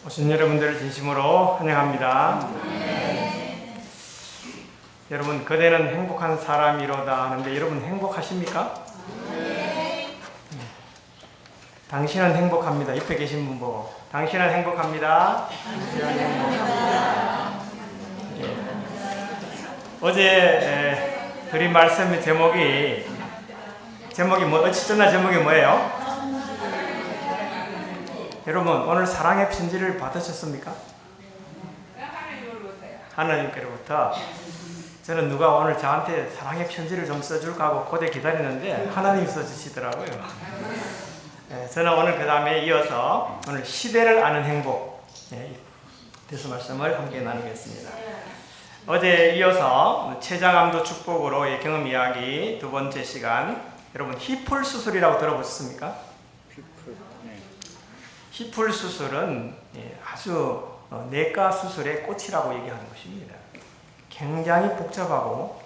오신 여러분들을 진심으로 환영합니다. 여러분, 그대는 행복한 사람이로다 하는데 여러분 행복하십니까? 당신은 행복합니다. 옆에 계신 분 보고 당신은 행복합니다. 당신은 행복합니다. 어제 드린 말씀의 제목이 어찌됐나 제목이 뭐예요? 여러분, 오늘 사랑의 편지를 받으셨습니까? 하나님께로부터. 저는 누가 오늘 저한테 사랑의 편지를 좀 써줄까 하고 고대 기다리는데 하나님이 써주시더라고요. 저는 오늘 그 다음에 이어서 오늘 시대를 아는 행복 대해서 말씀을 함께 나누겠습니다. 어제 이어서 췌장암도 축복으로의 경험 이야기 두 번째 시간. 여러분, 히플 수술이라고 들어보셨습니까? 히플 수술은 아주 내과 수술의 꽃이라고 얘기하는 것입니다. 굉장히 복잡하고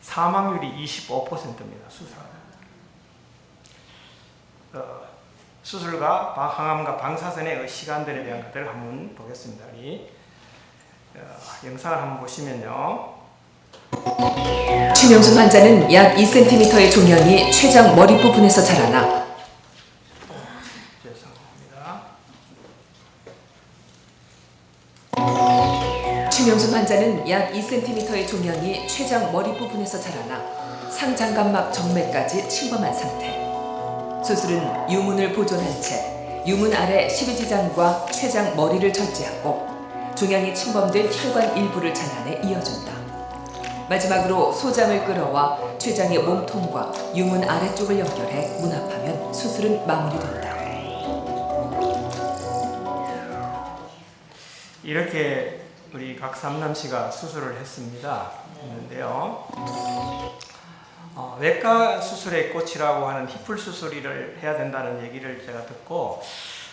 사망률이 25%입니다. 수술과 항암과 방사선의 시간들에 대한 것들을 한번 보겠습니다. 우리 영상을 한번 보시면요. 최명순 환자는 약 2cm의 종양이 췌장 머리 부분에서 자라나 최명순 환자는 약 2cm의 종양이 췌장 머리 부분에서 자라나 상장갑막 정맥까지 침범한 상태. 수술은 유문을 보존한 채 유문 아래 십이지장과 췌장 머리를 절제하고 종양이 침범된 혈관 일부를 장안에 이어준다. 마지막으로 소장을 끌어와 췌장의 몸통과 유문 아래쪽을 연결해 문합하면 수술은 마무리된다. 이렇게 우리 각삼남 씨가 수술을 했는데요. 외과 수술의 꽃이라고 하는 히플 수술을 해야 된다는 얘기를 제가 듣고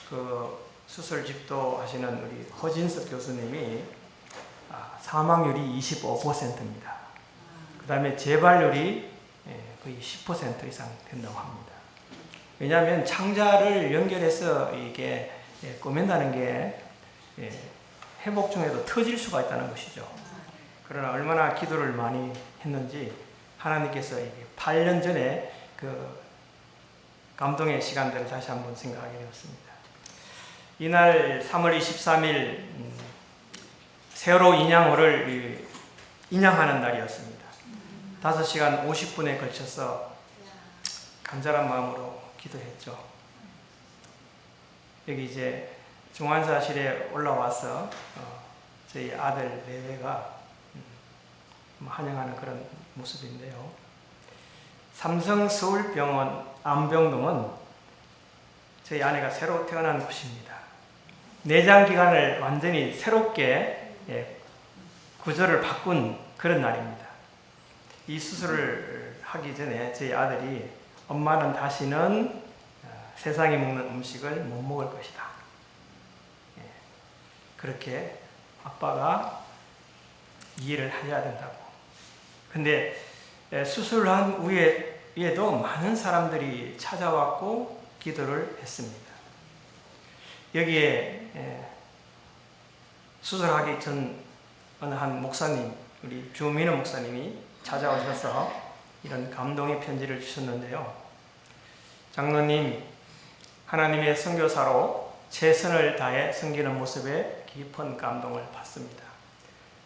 그 수술 집도하시는 우리 허진석 교수님이 사망률이 25%입니다. 그 다음에 재발률이 거의 10% 이상 된다고 합니다. 왜냐하면 창자를 연결해서 이게 꼬맨다는 게 회복 중에도 터질 수가 있다는 것이죠. 그러나 얼마나 기도를 많이 했는지 하나님께서 8년 전에 그 감동의 시간들을 다시 한번 생각하게 되었습니다. 이날 3월 23일 세월호 인양호를 인양하는 날이었습니다. 5시간 50분에 걸쳐서 간절한 마음으로 기도했죠. 여기 이제 중환자실에 올라와서 저희 아들 내외가 환영하는 그런 모습인데요. 삼성 서울병원 안병동은 저희 아내가 새로 태어난 곳입니다. 내장기관을 완전히 새롭게 구조를 바꾼 그런 날입니다. 이 수술을 하기 전에 저희 아들이 엄마는 다시는 세상이 먹는 음식을 못 먹을 것이다. 그렇게 아빠가 이해를 해야 된다고. 근데 수술한 후에도 많은 사람들이 찾아왔고 기도를 했습니다. 여기에 수술하기 전 어느 한 목사님, 우리 주민호 목사님이 찾아오셔서 이런 감동의 편지를 주셨는데요. 장로님, 하나님의 선교사로 최선을 다해 섬기는 모습에 깊은 감동을 받습니다.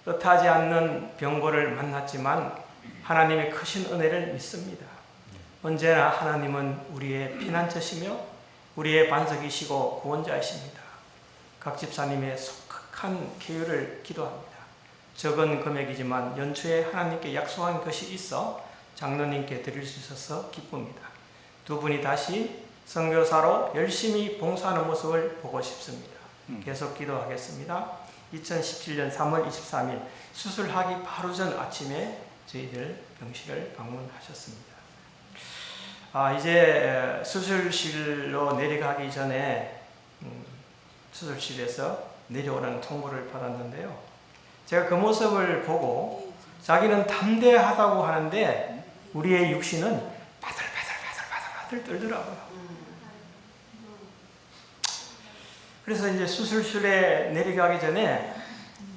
뜻하지 않는 병고를 만났지만 하나님의 크신 은혜를 믿습니다. 언제나 하나님은 우리의 피난처시며 우리의 반석이시고 구원자이십니다. 각 집사님의 속한 쾌유를 기도합니다. 적은 금액이지만 연초에 하나님께 약속한 것이 있어 장로님께 드릴 수 있어서 기쁩니다. 두 분이 다시 선교사로 열심히 봉사하는 모습을 보고 싶습니다. 계속 기도하겠습니다. 2017년 3월 23일 수술하기 바로 전 아침에 저희들 병실을 방문하셨습니다. 이제 수술실로 내려가기 전에 수술실에서 내려오는 통보를 받았는데요. 제가 그 모습을 보고 자기는 담대하다고 하는데 우리의 육신은 바들바들 떨더라고요. 그래서 이제 수술실에 내려가기 전에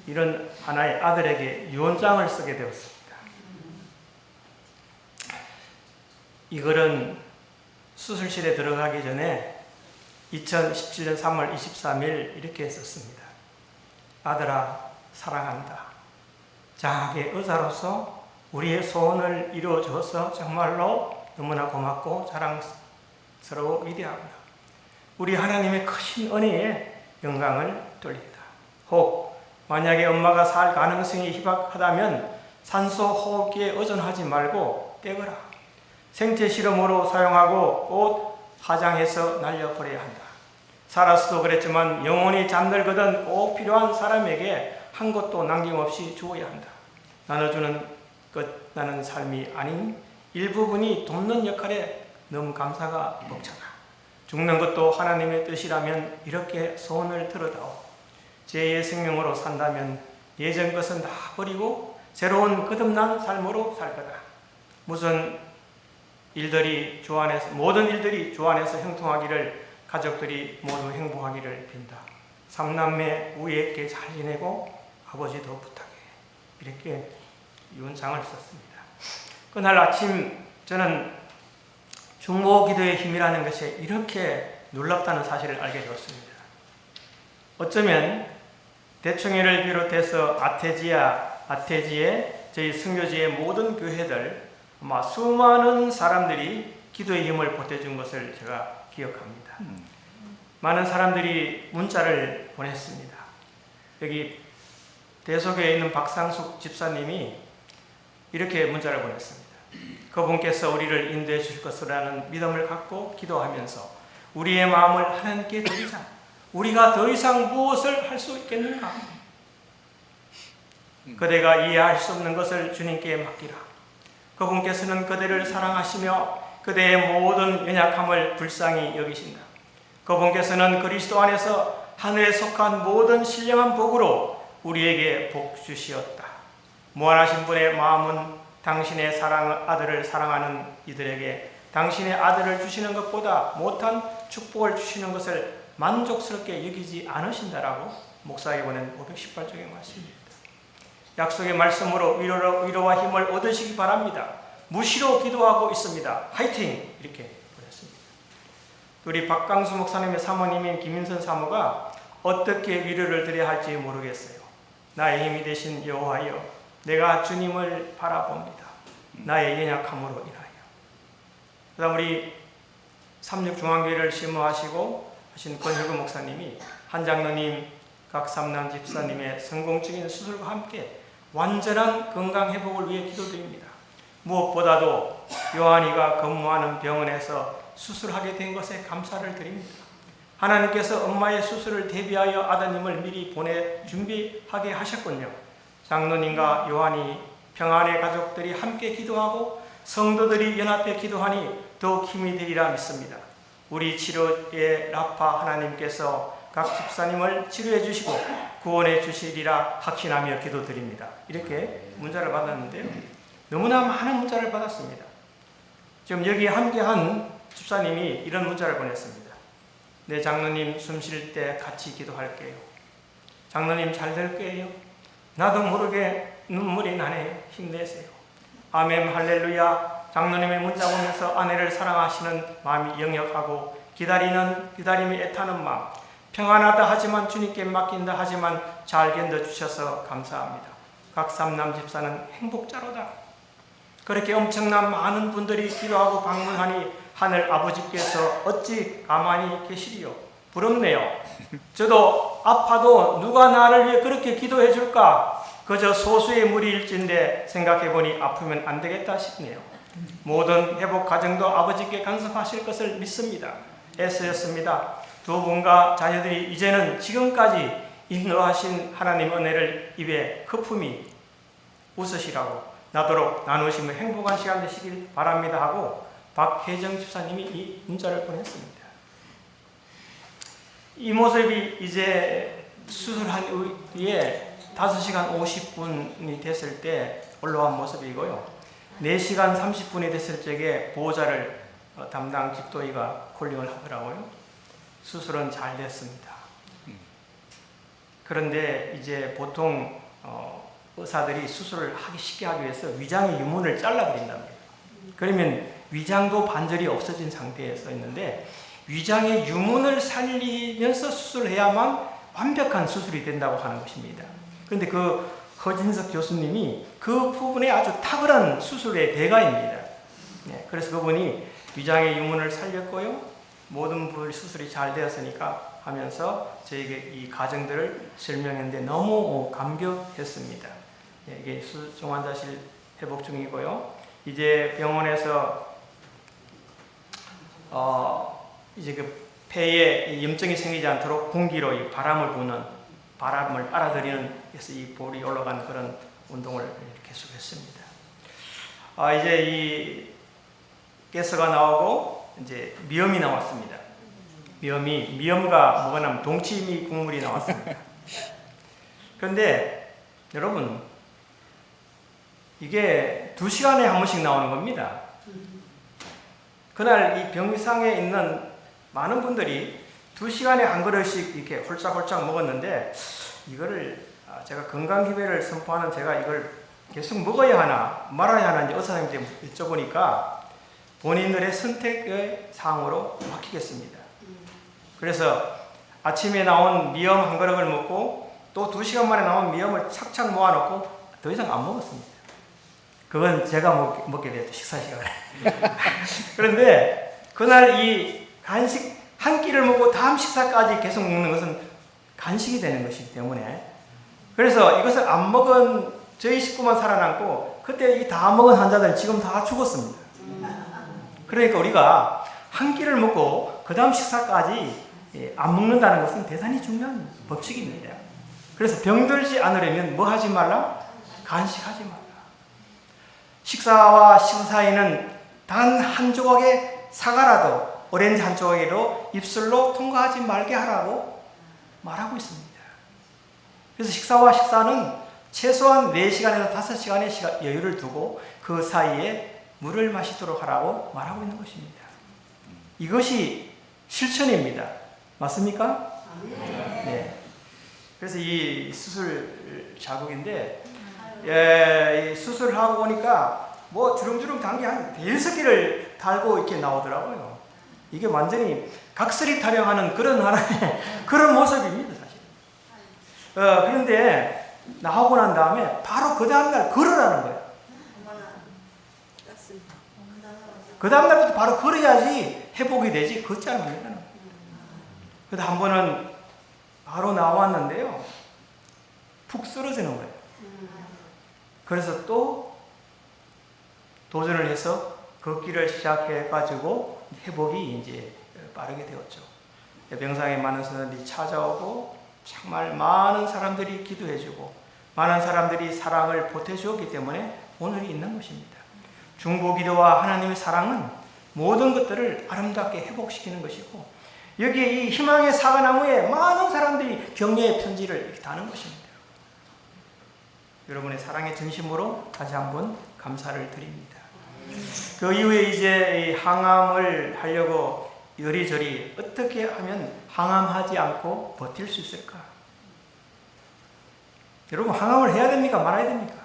이런 하나의 아들에게 유언장을 쓰게 되었습니다. 이글은 수술실에 들어가기 전에 2017년 3월 23일 이렇게 썼습니다. 아들아, 사랑한다. 장학의 의사로서 우리의 소원을 이루어줘서 정말로 너무나 고맙고 자랑스러워 위대하구나. 우리 하나님의 크신 은혜에 영광을 돌린다. 혹 만약에 엄마가 살 가능성이 희박하다면 산소 호흡기에 의존하지 말고 떼거라. 생체 실험으로 사용하고 곧 화장해서 날려버려야 한다. 살아서도 그랬지만 영원히 잠들거든 꼭 필요한 사람에게 한 것도 남김없이 주어야 한다. 나눠주는 것 나는 삶이 아닌 일부분이 돕는 역할에 너무 감사가 벅차다. 죽는 것도 하나님의 뜻이라면 이렇게 소원을 들어다오. 제2의 생명으로 산다면 예전 것은 다 버리고 새로운 거듭난 삶으로 살 거다. 모든 일들이 주 안에서 형통하기를, 가족들이 모두 행복하기를 빈다. 삼남매 우애있게 잘 지내고 아버지도 부탁해. 이렇게 유언장을 썼습니다. 그날 아침 저는 중보 기도의 힘이라는 것이 이렇게 놀랍다는 사실을 알게 되었습니다. 어쩌면 대충회를 비롯해서 아태지에 저희 승교지의 모든 교회들 아마 수많은 사람들이 기도의 힘을 보태준 것을 제가 기억합니다. 많은 사람들이 문자를 보냈습니다. 여기 대소교에 있는 박상숙 집사님이 이렇게 문자를 보냈습니다. 그분께서 우리를 인도해 주실 것이라는 믿음을 갖고 기도하면서 우리의 마음을 하나님께 드리자. 우리가 더 이상 무엇을 할 수 있겠는가? 그대가 이해할 수 없는 것을 주님께 맡기라. 그분께서는 그대를 사랑하시며 그대의 모든 연약함을 불쌍히 여기신다. 그분께서는 그리스도 안에서 하늘에 속한 모든 신령한 복으로 우리에게 복 주시었다. 무한하신 분의 마음은 당신의 아들을 사랑하는 이들에게 당신의 아들을 주시는 것보다 못한 축복을 주시는 것을 만족스럽게 여기지 않으신다라고 목사에게 보낸 518쪽의 말씀입니다. 약속의 말씀으로 위로와 힘을 얻으시기 바랍니다. 무시로 기도하고 있습니다. 화이팅! 이렇게 보냈습니다. 우리 박강수 목사님의 사모님인 김인선 사모가 어떻게 위로를 드려야 할지 모르겠어요. 나의 힘이 되신 여호와여, 내가 주님을 바라봅니다. 나의 연약함으로 인하여. 그 다음 우리 삼육중앙교회를 심호하시고 하신 권혁우 목사님이 한 장로님, 각 삼남 집사님의 성공적인 수술과 함께 완전한 건강 회복을 위해 기도드립니다. 무엇보다도 요한이가 근무하는 병원에서 수술하게 된 것에 감사를 드립니다. 하나님께서 엄마의 수술을 대비하여 아드님을 미리 보내 준비하게 하셨군요. 장로님과 요한이 평안의 가족들이 함께 기도하고 성도들이 연합해 기도하니 더욱 힘이 되리라 믿습니다. 우리 치료의 라파 하나님께서 각 집사님을 치료해 주시고 구원해 주시리라 확신하며 기도드립니다. 이렇게 문자를 받았는데요. 너무나 많은 문자를 받았습니다. 지금 여기 함께한 집사님이 이런 문자를 보냈습니다. 내 장로님 숨 쉴 때 같이 기도할게요. 장로님 잘 될 거예요. 나도 모르게 눈물이 나네요. 힘내세요. 아멘 할렐루야. 장로님의 문자 보면서 아내를 사랑하시는 마음이 역력하고 기다림이 애타는 마음, 평안하다 하지만 주님께 맡긴다 하지만 잘 견뎌주셔서 감사합니다. 각 삼남 집사는 행복자로다. 그렇게 엄청난 많은 분들이 기도하고 방문하니 하늘 아버지께서 어찌 가만히 계시리요. 부럽네요. 저도 아파도 누가 나를 위해 그렇게 기도해 줄까? 그저 소수의 무리일진데 생각해보니 아프면 안 되겠다 싶네요. 모든 회복 과정도 아버지께 간섭하실 것을 믿습니다. 애쓰였습니다. 두 분과 자녀들이 이제는 지금까지 인도하신 하나님 은혜를 입에 거품이 웃으시라고 나도록 나누시며 행복한 시간 되시길 바랍니다 하고 박혜정 집사님이 이 문자를 보냈습니다. 이 모습이 이제 수술한 후에 5시간 50분이 됐을 때 올라온 모습이고요. 4시간 30분이 됐을 적에 보호자를 담당 집도의가 콜링을 하더라고요. 수술은 잘 됐습니다. 그런데 이제 보통 의사들이 수술을 하기 쉽게 하기 위해서 위장의 유문을 잘라버린답니다. 그러면 위장도 반절이 없어진 상태에서 있는데 위장의 유문을 살리면서 수술해야만 완벽한 수술이 된다고 하는 것입니다. 그런데 그 허진석 교수님이 그 부분에 아주 탁월한 수술의 대가입니다. 네, 그래서 그분이 위장의 유문을 살렸고요. 모든 부분 수술이 잘 되었으니까 하면서 저에게 이 과정들을 설명했는데 너무 감격했습니다. 네, 이게 중환자실 회복 중이고요. 이제 병원에서 이제 그 폐에 염증이 생기지 않도록 공기로 이 바람을 부는 바람을 빨아들이는 그래서 이 볼이 올라가는 그런 운동을 계속했습니다. 이제 이 가스가 나오고 이제 미염이 나왔습니다. 미염과 뭐가 나면 동치미 국물이 나왔습니다. 그런데 여러분 이게 2시간에 한 번씩 나오는 겁니다. 그날 이 병상에 있는 많은 분들이 2시간에 한 그릇씩 이렇게 홀짝홀짝 먹었는데 이거를 제가 건강기회를 선포하는 제가 이걸 계속 먹어야 하나 말아야 하나 의사선생님한테 여쭤보니까 본인들의 선택의 사항으로 맡기겠습니다. 그래서 아침에 나온 미염 한 그릇을 먹고 또 2시간 만에 나온 미염을 착착 모아놓고 더 이상 안 먹었습니다. 그건 제가 먹게 됐죠, 식사 시간에. 그런데 그날 이 간식 한 끼를 먹고 다음 식사까지 계속 먹는 것은 간식이 되는 것이기 때문에 그래서 이것을 안 먹은 저희 식구만 살아남고 그때 이 다 먹은 환자들은 지금 다 죽었습니다. 그러니까 우리가 한 끼를 먹고 그 다음 식사까지 안 먹는다는 것은 대단히 중요한 법칙입니다. 그래서 병들지 않으려면 뭐 하지 말라? 간식하지 말라. 식사와 식사 사이는 단 한 조각의 사과라도 오렌지 한 조각이라도 입술로 통과하지 말게 하라고 말하고 있습니다. 그래서 식사와 식사는 최소한 4시간에서 5시간의 여유를 두고 그 사이에 물을 마시도록 하라고 말하고 있는 것입니다. 이것이 실천입니다. 맞습니까? 네. 그래서 이 수술 자국인데 수술하고 보니까 뭐 주렁주렁 단 게 한 6개를 달고 이렇게 나오더라고요. 이게 완전히 각설이 타령하는 그런 하나의 그런 모습입니다, 사실. 그런데 나오고 난 다음에 바로 그 다음날 걸으라는 거예요. 그 다음날부터 바로 걸어야지 회복이 되지, 걷지 않으면 안 된다는 거예요. 그래서 한 번은 바로 나왔는데요. 푹 쓰러지는 거예요. 그래서 또 도전을 해서 걷기를 시작해가지고 회복이 이제 빠르게 되었죠. 병상에 많은 사람들이 찾아오고 정말 많은 사람들이 기도해주고 많은 사람들이 사랑을 보태주었기 때문에 오늘이 있는 것입니다. 중보기도와 하나님의 사랑은 모든 것들을 아름답게 회복시키는 것이고 여기에 이 희망의 사과나무에 많은 사람들이 격려의 편지를 이렇게 다는 것입니다. 여러분의 사랑의 진심으로 다시 한번 감사를 드립니다. 그 이후에 이제 항암을 하려고 이리저리 어떻게 하면 항암하지 않고 버틸 수 있을까? 여러분 항암을 해야 됩니까? 말아야 됩니까?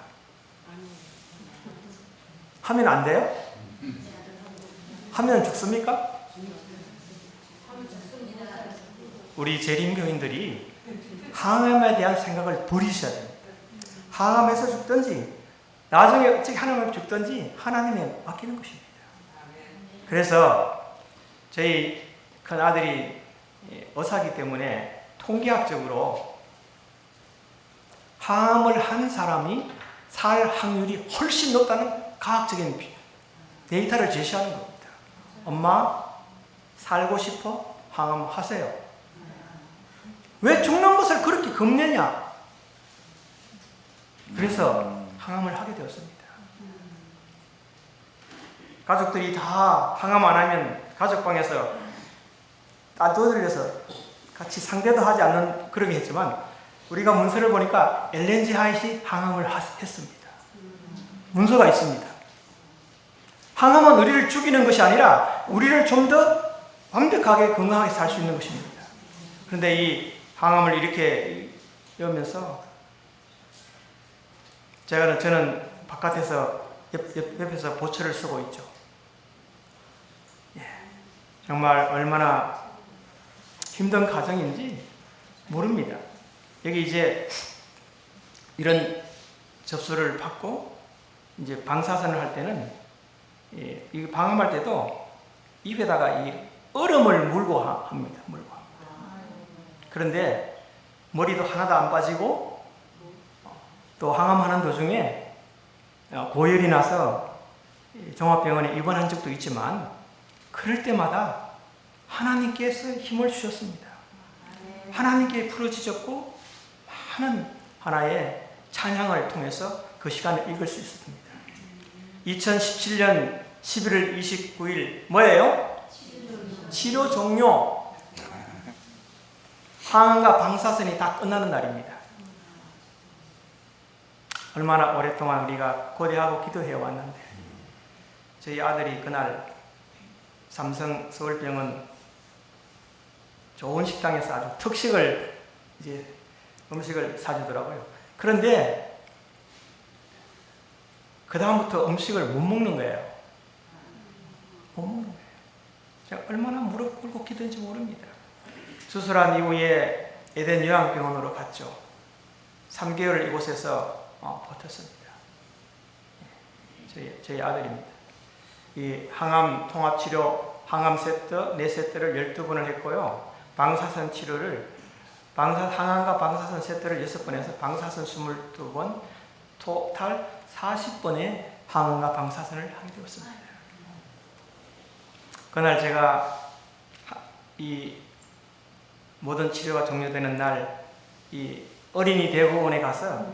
하면 안 돼요? 하면 죽습니까? 우리 재림교인들이 항암에 대한 생각을 버리셔야 됩니다. 항암해서 죽든지 나중에 어떻게 하나님을 죽든지 하나님에 맡기는 것입니다. 그래서 저희 큰아들이 의사이기 때문에 통계학적으로 항암을 한 사람이 살 확률이 훨씬 높다는 과학적인 데이터를 제시하는 겁니다. 엄마 살고 싶어? 항암하세요. 왜 죽는 것을 그렇게 겁내냐? 그래서 항암을 하게 되었습니다. 가족들이 다 항암 안 하면 가족방에서 따돌려서 같이 상대도 하지 않는 그러게 했지만 우리가 문서를 보니까 엘렌 G 화이트이 항암을 했습니다. 문서가 있습니다. 항암은 우리를 죽이는 것이 아니라 우리를 좀 더 완벽하게 건강하게 살 수 있는 것입니다. 그런데 이 항암을 이렇게 이러면서 저는 바깥에서 옆에서 보초를 쓰고 있죠. 예, 정말 얼마나 힘든 가정인지 모릅니다. 여기 이제 이런 접수를 받고 이제 방사선을 할 때는 이 방음할 때도 입에다가 이 얼음을 물고 합니다. 그런데 머리도 하나도 안 빠지고 또 항암하는 도중에 고열이 나서 종합병원에 입원한 적도 있지만 그럴 때마다 하나님께서 힘을 주셨습니다. 하나님께 부르짖었고 많은 하나의 찬양을 통해서 그 시간을 읽을 수 있었습니다. 2017년 11월 29일 뭐예요? 치료 종료. 항암과 방사선이 다 끝나는 날입니다. 얼마나 오랫동안 우리가 고대하고 기도해 왔는데 저희 아들이 그날 삼성 서울병원 좋은 식당에서 아주 특식을 음식을 사주더라고요. 그런데 그 다음부터 음식을 못 먹는 거예요. 못 먹는 거예요. 제가 얼마나 무릎 꿇고 기도했는지 모릅니다. 수술한 이후에 에덴 요양병원으로 갔죠. 3개월 이곳에서 버텼습니다. 저희 아들입니다. 이 항암 통합치료, 항암 세트, 4세트를 12번을 했고요. 방사선 치료를, 항암과 방사선 세트를 6번 해서 방사선 22번, 토탈 40번의 항암과 방사선을 하게 되었습니다. 그날 제가 이 모든 치료가 종료되는 날, 이 어린이 대공원에 가서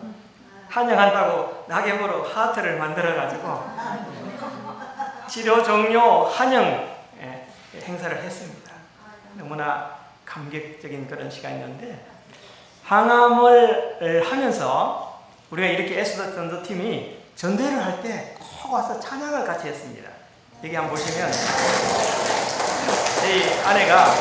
환영한다고 낙엽으로 하트를 만들어가지고 치료 종료 환영 행사를 했습니다. 너무나 감격적인 그런 시간이었는데 항암을 하면서 우리가 이렇게 에스더 전도팀이 전도회를 할 때 꼭 와서 찬양을 같이 했습니다. 여기 한번 보시면 제 아내가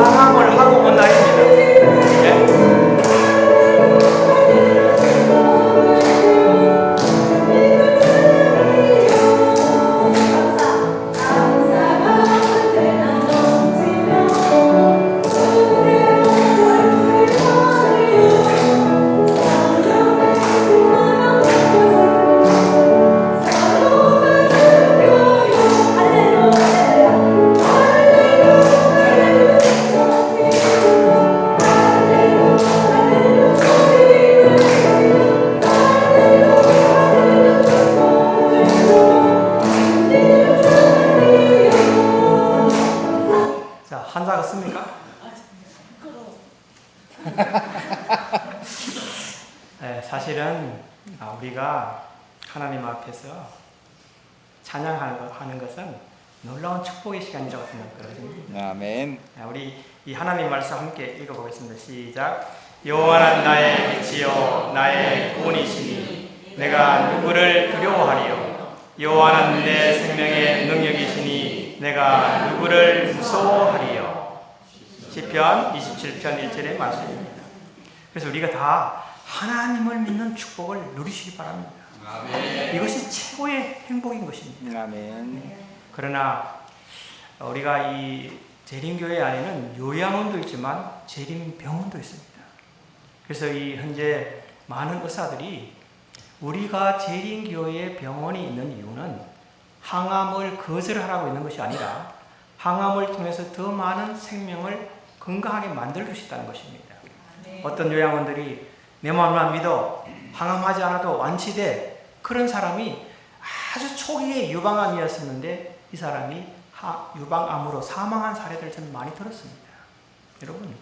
항암을 하고 온 날입니다. 한자가 씁니까? 네, 사실은 우리가 하나님 앞에서 찬양하는 것은 놀라운 축복의 시간이라고 생각합니다. 아멘. 우리 이 하나님 말씀 함께 읽어보겠습니다. 시작. 여호와는 나의 빛이요 나의 구원이시니 내가 누구를 두려워하리요. 여호와는 내 생명의 능력이시니 내가 누구를 무서워하리요. 시편 27편 1절의 말씀입니다. 그래서 우리가 다 하나님을 믿는 축복을 누리시기 바랍니다. 아멘. 이것이 최고의 행복인 것입니다. 아멘. 그러나 우리가 이 재림교회 안에는 요양원도 있지만 재림병원도 있습니다. 그래서 이 현재 많은 의사들이 우리가 재림교회 병원이 있는 이유는 항암을 거절하라고 있는 것이 아니라 항암을 통해서 더 많은 생명을 건강하게 만들고 싶다는 것입니다. 어떤 요양원들이 내 마음만 믿어 항암하지 않아도 완치돼, 그런 사람이 아주 초기에 유방암이었었는데 이 사람이 유방암으로 사망한 사례들 좀 많이 들었습니다. 여러분,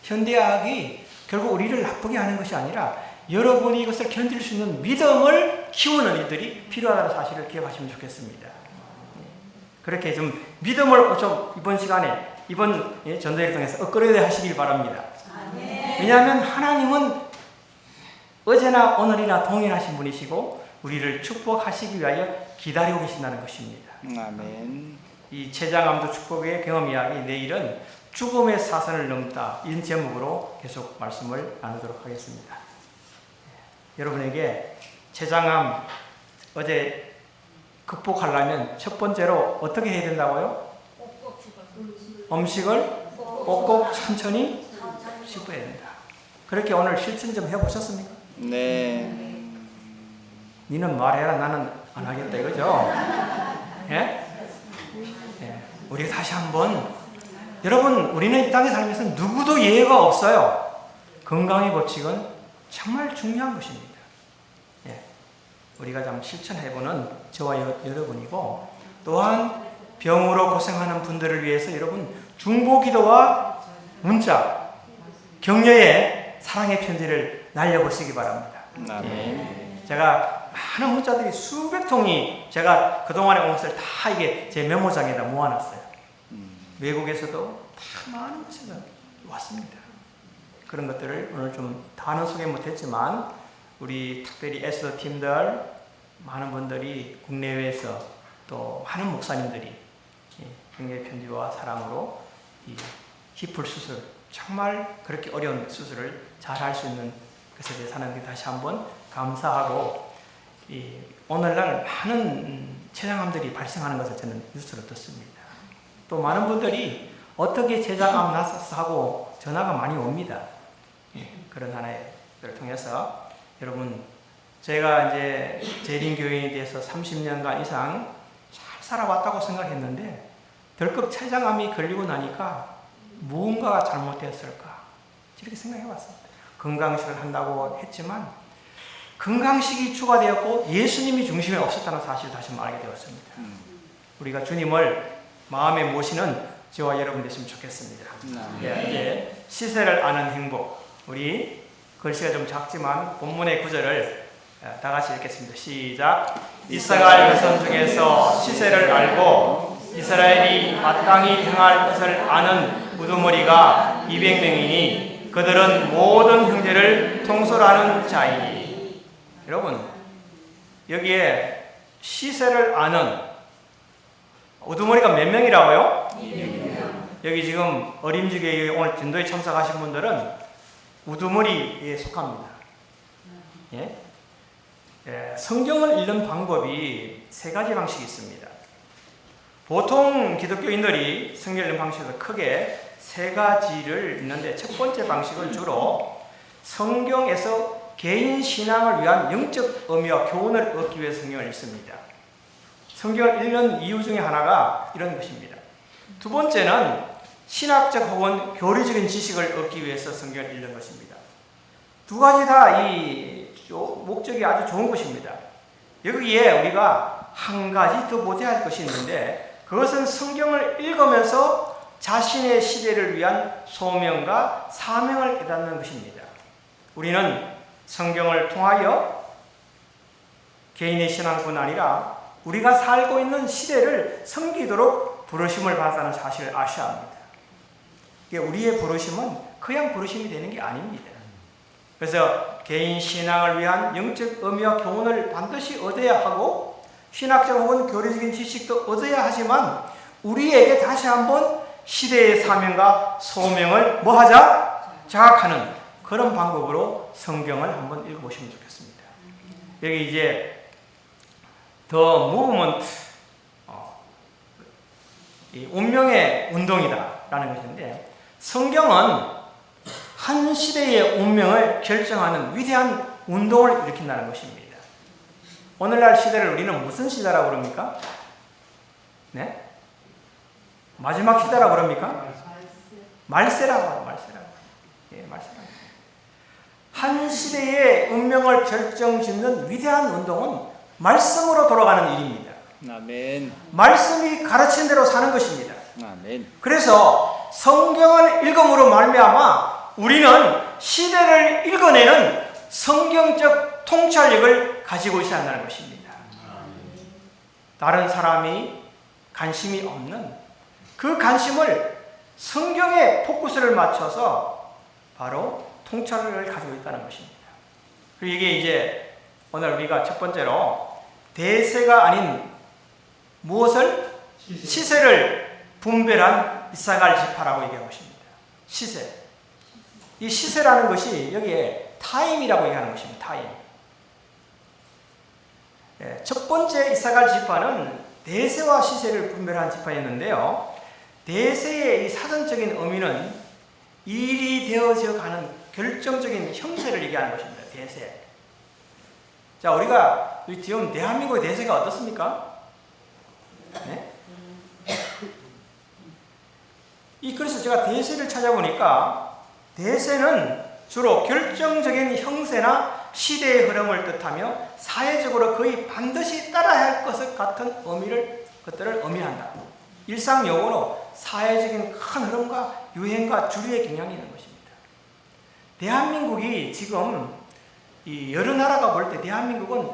현대의학이 결국 우리를 나쁘게 하는 것이 아니라 여러분이 이것을 견딜 수 있는 믿음을 키우는 일들이 필요하다는 사실을 기억하시면 좋겠습니다. 그렇게 좀 믿음을 좀 이번 시간에 이번 전도회를 통해서 업그레이드 하시길 바랍니다. 왜냐하면 하나님은 어제나 오늘이나 동일하신 분이시고 우리를 축복하시기 위하여 기다리고 계신다는 것입니다. 아멘. 이 최장암도 축복의 경험 이야기, 내일은 죽음의 사선을 넘다, 이런 제목으로 계속 말씀을 나누도록 하겠습니다. 여러분에게 최장암 어제 극복하려면 첫 번째로 어떻게 해야 된다고요? 음식을 꼭꼭 천천히 씹어야 된다. 그렇게 오늘 실천 좀 해보셨습니까? 네. 니는 말해라, 나는 안 하겠다 이거죠? 예? 예. 우리 다시 한번, 여러분, 우리는 이 땅에 살면서 누구도 예외가 없어요. 건강의 법칙은 정말 중요한 것입니다. 예. 우리가 좀 실천해보는 저와 여러분이고, 또한 병으로 고생하는 분들을 위해서 여러분 중보기도와 문자, 격려의 사랑의 편지를 날려보시기 바랍니다. 아멘. 제가 많은 문자들이 수백 통이 제가 그동안에 온 것을 다 이게 제 메모장에다 모아놨어요. 외국에서도 다 많은 것이 왔습니다. 그런 것들을 오늘 좀 다는 소개 못했지만 우리 특별히 에스더 팀들 많은 분들이 국내외에서 또 많은 목사님들이 격려의 편지와 사랑으로 이 히플 수술, 정말 그렇게 어려운 수술을 잘 할 수 있는 것에 대해서 하나님께 다시 한번 감사하고, 오늘날 많은 췌장암들이 발생하는 것을 저는 뉴스로 듣습니다. 또 많은 분들이 어떻게 췌장암 났었어 하고 전화가 많이 옵니다. 그런 하나를 통해서 여러분, 제가 이제 재림교인에 대해서 30년간 이상 잘 살아왔다고 생각했는데 덜컥 췌장암이 걸리고 나니까 무언가가 잘못되었을까 이렇게 생각해봤습니다. 건강식을 한다고 했지만 건강식이 추가되었고 예수님이 중심에 없었다는 사실을 다시 한번 알게 되었습니다. 우리가 주님을 마음에 모시는 저와 여러분 되시면 좋겠습니다. 이제 시세를 아는 행복, 우리 글씨가 좀 작지만 본문의 구절을 다 같이 읽겠습니다. 시작. 이스라엘 백성 중에서 시세를 알고 이스라엘이 마땅히 행할 것을 아는 우두머리가 200명이니 그들은 모든 형제를 통솔하는 자이니. 여러분, 여기에 시세를 아는 우두머리가 몇 명이라고요? 200명. 여기 지금 어림직에 오늘 전도에 참석하신 분들은 우두머리에 속합니다. 예? 성경을 읽는 방법이 세 가지 방식이 있습니다. 보통 기독교인들이 성경을 읽는 방식에서 크게 세 가지를 읽는데, 첫 번째 방식은 주로 성경에서 개인 신앙을 위한 영적 의미와 교훈을 얻기 위해서 성경을 읽습니다. 성경을 읽는 이유 중에 하나가 이런 것입니다. 두 번째는 신학적 혹은 교리적인 지식을 얻기 위해서 성경을 읽는 것입니다. 두 가지 다 이 목적이 아주 좋은 것입니다. 여기에 우리가 한 가지 더 보태야 할 것이 있는데, 그것은 성경을 읽으면서 자신의 시대를 위한 소명과 사명을 깨닫는 것입니다. 우리는 성경을 통하여 개인의 신앙뿐 아니라 우리가 살고 있는 시대를 섬기도록 부르심을 받았다는 사실을 아셔야 합니다. 우리의 부르심은 그냥 부르심이 되는 게 아닙니다. 그래서 개인 신앙을 위한 영적 의미와 교훈을 반드시 얻어야 하고 신학적 혹은 교리적인 지식도 얻어야 하지만 우리에게 다시 한번 시대의 사명과 소명을 뭐하자? 자각하는 그런 방법으로 성경을 한번 읽어보시면 좋겠습니다. 여기 이제 The Movement, 운명의 운동이다 라는 것인데, 성경은 한 시대의 운명을 결정하는 위대한 운동을 일으킨다는 것입니다. 오늘날 시대를 우리는 무슨 시대라고 그럽니까? 네? 마지막 시대라고 그럽니까? 말세라고 해요. 말세라고. 예, 말세라고. 한 시대의 운명을 결정짓는 위대한 운동은 말씀으로 돌아가는 일입니다. 아멘. 말씀이 가르치는 대로 사는 것입니다. 아멘. 그래서 성경을 읽음으로 말미암아 우리는 시대를 읽어내는 성경적 통찰력을 가지고 있어야 한다는 것입니다. 다른 사람이 관심이 없는 그 관심을 성경에 포커스를 맞춰서 바로 통찰력을 가지고 있다는 것입니다. 그리고 이게 이제 오늘 우리가 첫 번째로 대세가 아닌 무엇을? 시세를 분별한 이사갈 지파라고 얘기하고 있습니다. 시세. 이 시세라는 것이 여기에 타임이라고 얘기하는 것입니다. 타임. 첫 번째 이사갈 지파는 대세와 시세를 분별한 지파였는데요. 대세의 이 사전적인 의미는 일이 되어져 가는 결정적인 형세를 얘기하는 것입니다. 대세. 자, 우리가 지금 대한민국의 대세가 어떻습니까? 네? 그래서 제가 대세를 찾아보니까 대세는 주로 결정적인 형세나 시대의 흐름을 뜻하며 사회적으로 거의 반드시 따라야 할 것 같은 것들을 의미한다. 일상 용어로 사회적인 큰 흐름과 유행과 주류의 경향이 있는 것입니다. 대한민국이 지금 이 여러 나라가 볼 때 대한민국은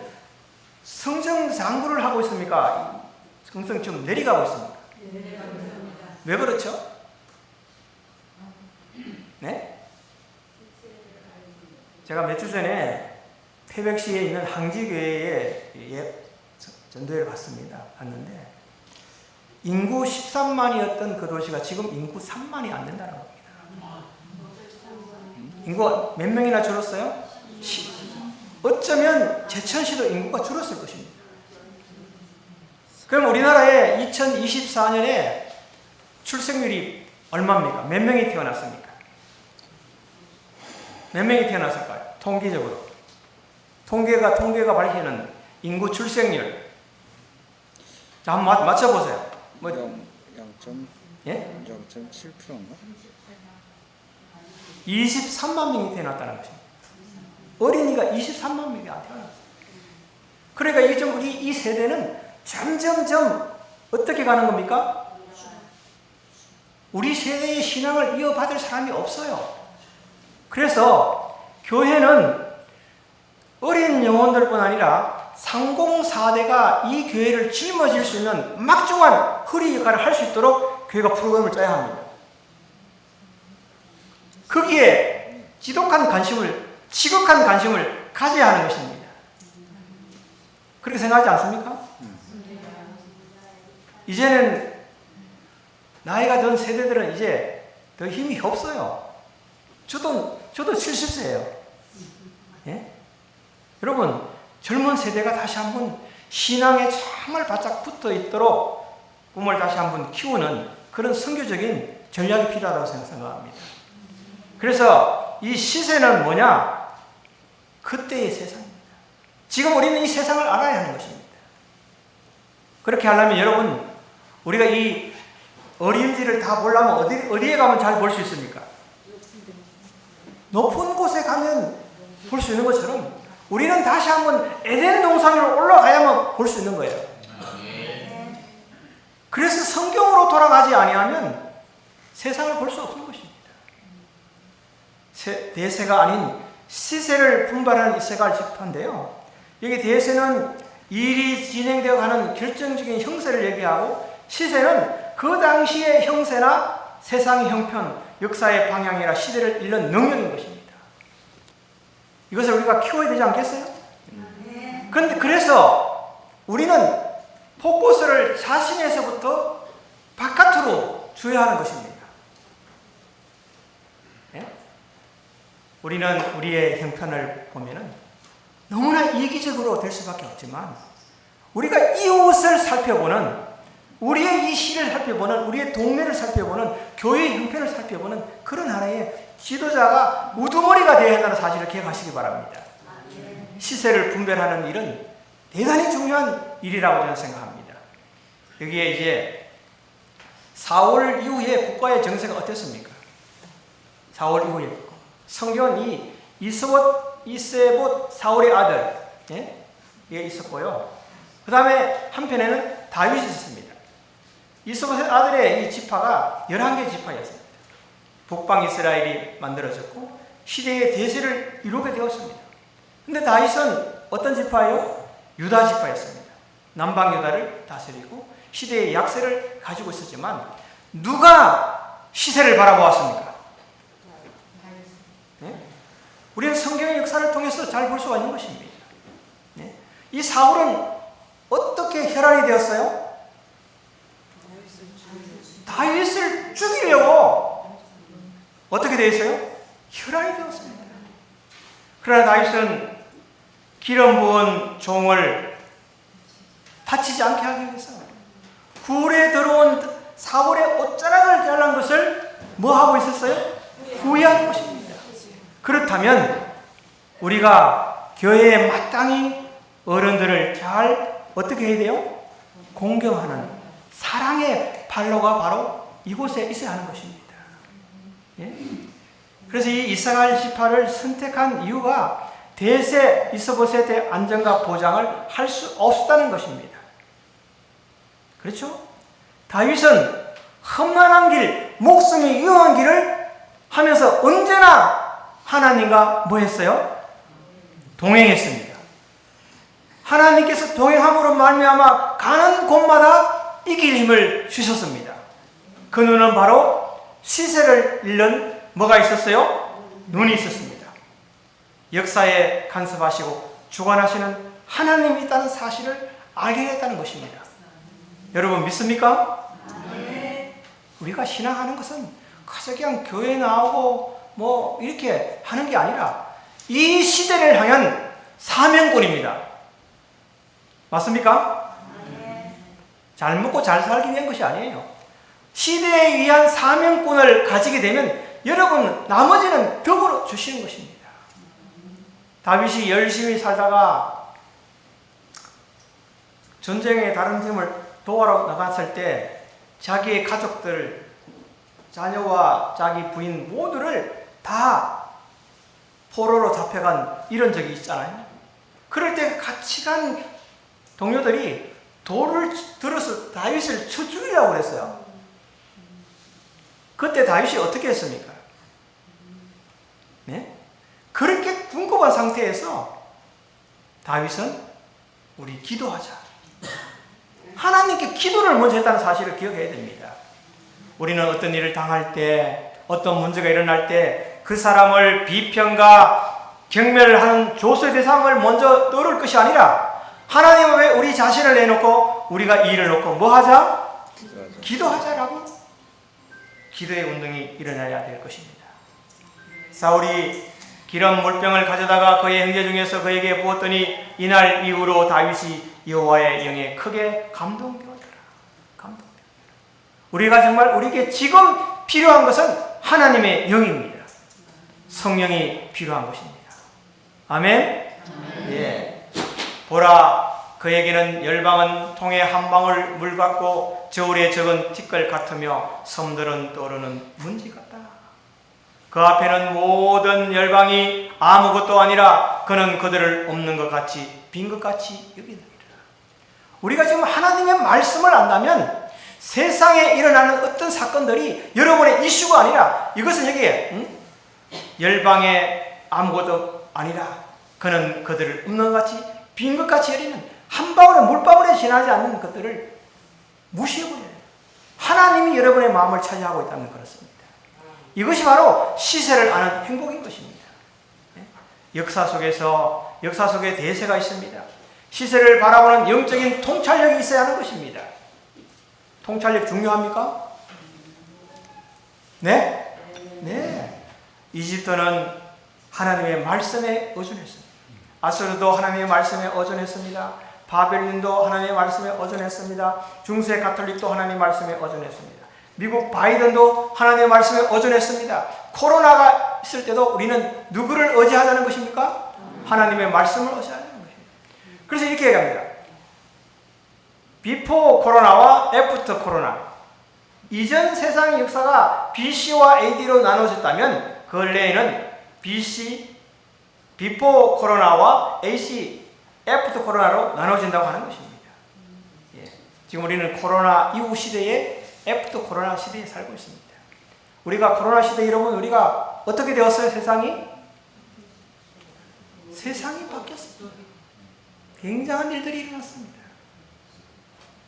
성장장구를 하고 있습니까? 성장 좀 내려가고 있습니까? 왜 그렇죠? 네? 제가 며칠 전에 태백시에 있는 항지교회에 전도회를 갔는데 인구 13만이었던 그 도시가 지금 인구 3만이 안 된다는 겁니다. 인구가 몇 명이나 줄었어요? 어쩌면 제천시도 인구가 줄었을 것입니다. 그럼 우리나라에 2024년에 출생률이 얼마입니까? 몇 명이 태어났습니까? 몇 명이 태어났을까요? 통계적으로. 통계가 밝히는 인구 출생률. 자, 한번 맞춰보세요. 0.7%인가? 23만 명이 태어났다는 것입니다. 어린이가 23만 명이 안 태어났어요. 그러니까 우리 이 세대는 점점점 어떻게 가는 겁니까? 우리 세대의 신앙을 이어받을 사람이 없어요. 그래서 교회는 어린 영혼들뿐 아니라 상공사대가 이 교회를 짊어질 수 있는 막중한 허리 역할을 할 수 있도록 교회가 프로그램을 짜야 합니다. 거기에 지독한 관심을, 지극한 관심을 가져야 하는 것입니다. 그렇게 생각하지 않습니까? 이제는 나이가 든 세대들은 이제 더 힘이 없어요. 저도 70세예요. 예? 여러분, 젊은 세대가 다시 한번 신앙에 정말 바짝 붙어 있도록 꿈을 다시 한번 키우는 그런 선교적인 전략이 필요하다고 생각합니다. 그래서 이 시세는 뭐냐? 그때의 세상입니다. 지금 우리는 이 세상을 알아야 하는 것입니다. 그렇게 하려면 여러분, 우리가 이 어린이들을 다 보려면 어디에 가면 잘 볼 수 있습니까? 높은 곳에 가면 볼 수 있는 것처럼 우리는 다시 한번 에덴 동산으로 올라가야만 볼 수 있는 거예요. 그래서 성경으로 돌아가지 아니하면 세상을 볼 수 없는 것입니다. 대세가 아닌 시세를 분발하는 이사갈 지파인데요. 여기 대세는 일이 진행되어 가는 결정적인 형세를 얘기하고, 시세는 그 당시의 형세나 세상의 형편, 역사의 방향이나 시대를 읽는 능력인 것입니다. 이것을 우리가 키워야 되지 않겠어요? 그런데 그래서 우리는 포커스를 자신에서부터 바깥으로 줘야 하는 것입니다. 예? 우리는 우리의 형편을 보면은 너무나 이기적으로 될 수밖에 없지만, 우리가 이웃을 살펴보는, 우리의 이 시를 살펴보는, 우리의 동네를 살펴보는, 교회의 형편을 살펴보는 그런 하나의 지도자가 우두머리가 되어야 한다는 사실을 기억하시기 바랍니다. 시세를 분별하는 일은 대단히 중요한 일이라고 저는 생각합니다. 여기에 이제 4월 이후에 국가의 정세가 어땠습니까? 4월 이후에 국가. 성경은 이 이세봇 사울의 아들, 예? 이게 있었고요. 그 다음에 한편에는 다윗이 있었습니다. 이세봇의 아들의 이 지파가 11개 지파였습니다. 북방 이스라엘이 만들어졌고 시대의 대세를 이루게 되었습니다. 근데 다윗은 어떤 지파예요? 유다 지파였습니다. 남방 유다를 다스리고 시대의 약세를 가지고 있었지만 누가 시세를 바라보았습니까? 네? 우리는 성경의 역사를 통해서 잘 볼 수가 있는 것입니다. 네? 이 사울은 어떻게 혈안이 되었어요? 다윗을 죽이려고 어떻게 되어 있어요? 혈안이 되었습니다. 그러나 다윗은 기름 부은 종을 다치지 않게 하기 위해서 굴에 들어온 사울의 옷자락을 잘란 것을 뭐 하고 있었어요? 후회하는 것입니다. 그렇다면 우리가 교회에 마땅히 어른들을 잘 어떻게 해야 돼요? 공경하는 사랑의 발로가 바로 이곳에 있어야 하는 것입니다. 예? 그래서 이 이사갈 지파를 선택한 이유가 대세 이스보셋의 안전과 보장을 할 수 없었다는 것입니다. 그렇죠? 다윗은 험난한 길, 목숨이 위험한 길을 하면서 언제나 하나님과 뭐 했어요? 동행했습니다. 하나님께서 동행함으로 말미암아 가는 곳마다 이길 힘을 주셨습니다. 그 눈은 바로 시세를 잃는 뭐가 있었어요? 눈이 있었습니다. 역사에 간섭하시고 주관하시는 하나님이 있다는 사실을 알게 됐다는 것입니다. 여러분 믿습니까? 우리가 신앙하는 것은 그저 그냥 교회 나오고 뭐 이렇게 하는 게 아니라 이 시대를 향한 사명꾼입니다. 맞습니까? 잘 먹고 잘 살기 위한 것이 아니에요. 시대에 위한 사명꾼을 가지게 되면 여러분 나머지는 덕으로 주시는 것입니다. 다윗이 열심히 살다가 전쟁에 다른 팀을 도와러 나갔을 때 자기의 가족들, 자녀와 자기 부인 모두를 다 포로로 잡혀간 이런 적이 있잖아요. 그럴 때 같이 간 동료들이 돌을 들어서 다윗을 쳐 죽이려고 그랬어요. 그때 다윗이 어떻게 했습니까? 네? 그렇게 궁금한 상태에서 다윗은 우리 기도하자. 하나님께 기도를 먼저 했다는 사실을 기억해야 됩니다. 우리는 어떤 일을 당할 때, 어떤 문제가 일어날 때 그 사람을 비평과 경멸을 하는 조소의 대상을 먼저 떠오를 것이 아니라 하나님 앞에 우리 자신을 내놓고 우리가 이 일을 놓고 뭐 하자? 기도하자라고 기도의 운동이 일어나야 될 것입니다. 사울이 기름 물병을 가져다가 그의 형제 중에서 그에게 부었더니 이날 이후로 다윗이 여호와의 영에 크게 감동되었더라. 우리가 정말 우리에게 지금 필요한 것은 하나님의 영입니다. 성령이 필요한 것입니다. 아멘? 예. 보라, 그에게는 열방은 통에 한 방울 물 같고 저울에 적은 티끌 같으며 섬들은 떠오르는 먼지 같다. 그 앞에는 모든 열방이 아무것도 아니라 그는 그들을 없는 것 같이 빈 것 같이 여기느니라. 우리가 지금 하나님의 말씀을 안다면 세상에 일어나는 어떤 사건들이 여러분의 이슈가 아니라 이것은 여기에 열방에 아무것도 아니라 그는 그들을 없는 것 같이 빈 것 같이 여리는 한 방울의 물방울에 지나지 않는 것들을 무시해버려요. 하나님이 여러분의 마음을 차지하고 있다는 그렇습니다. 이것이 바로 시세를 아는 행복인 것입니다. 역사 속에 대세가 있습니다. 시세를 바라보는 영적인 통찰력이 있어야 하는 것입니다. 통찰력 중요합니까? 네? 네. 이집트는 하나님의 말씀에 의존했습니다. 아수르도 하나님의 말씀에 의존했습니다. 바벨론도 하나님의 말씀에 의존했습니다. 중세 가톨릭도 하나님의 말씀에 의존했습니다. 미국 바이든도 하나님의 말씀에 의존했습니다. 코로나가 있을 때도 우리는 누구를 의지하자는 것입니까? 하나님의 말씀을 의지하자는 것입니다. 그래서 이렇게 얘기합니다. 비포 코로나와 애프터 코로나. 이전 세상의 역사가 BC와 AD로 나눠졌다면 그 근래에는 BC, 비포 코로나와 AC, 애프터 코로나로 나눠진다고 하는 것입니다. 예. 지금 우리는 코로나 이후 시대에 애프터 코로나 시대에 살고 있습니다. 우리가 코로나 시대 여러분 우리가 어떻게 되었어요? 세상이? 세상이 바뀌었습니다. 굉장한 일들이 일어났습니다.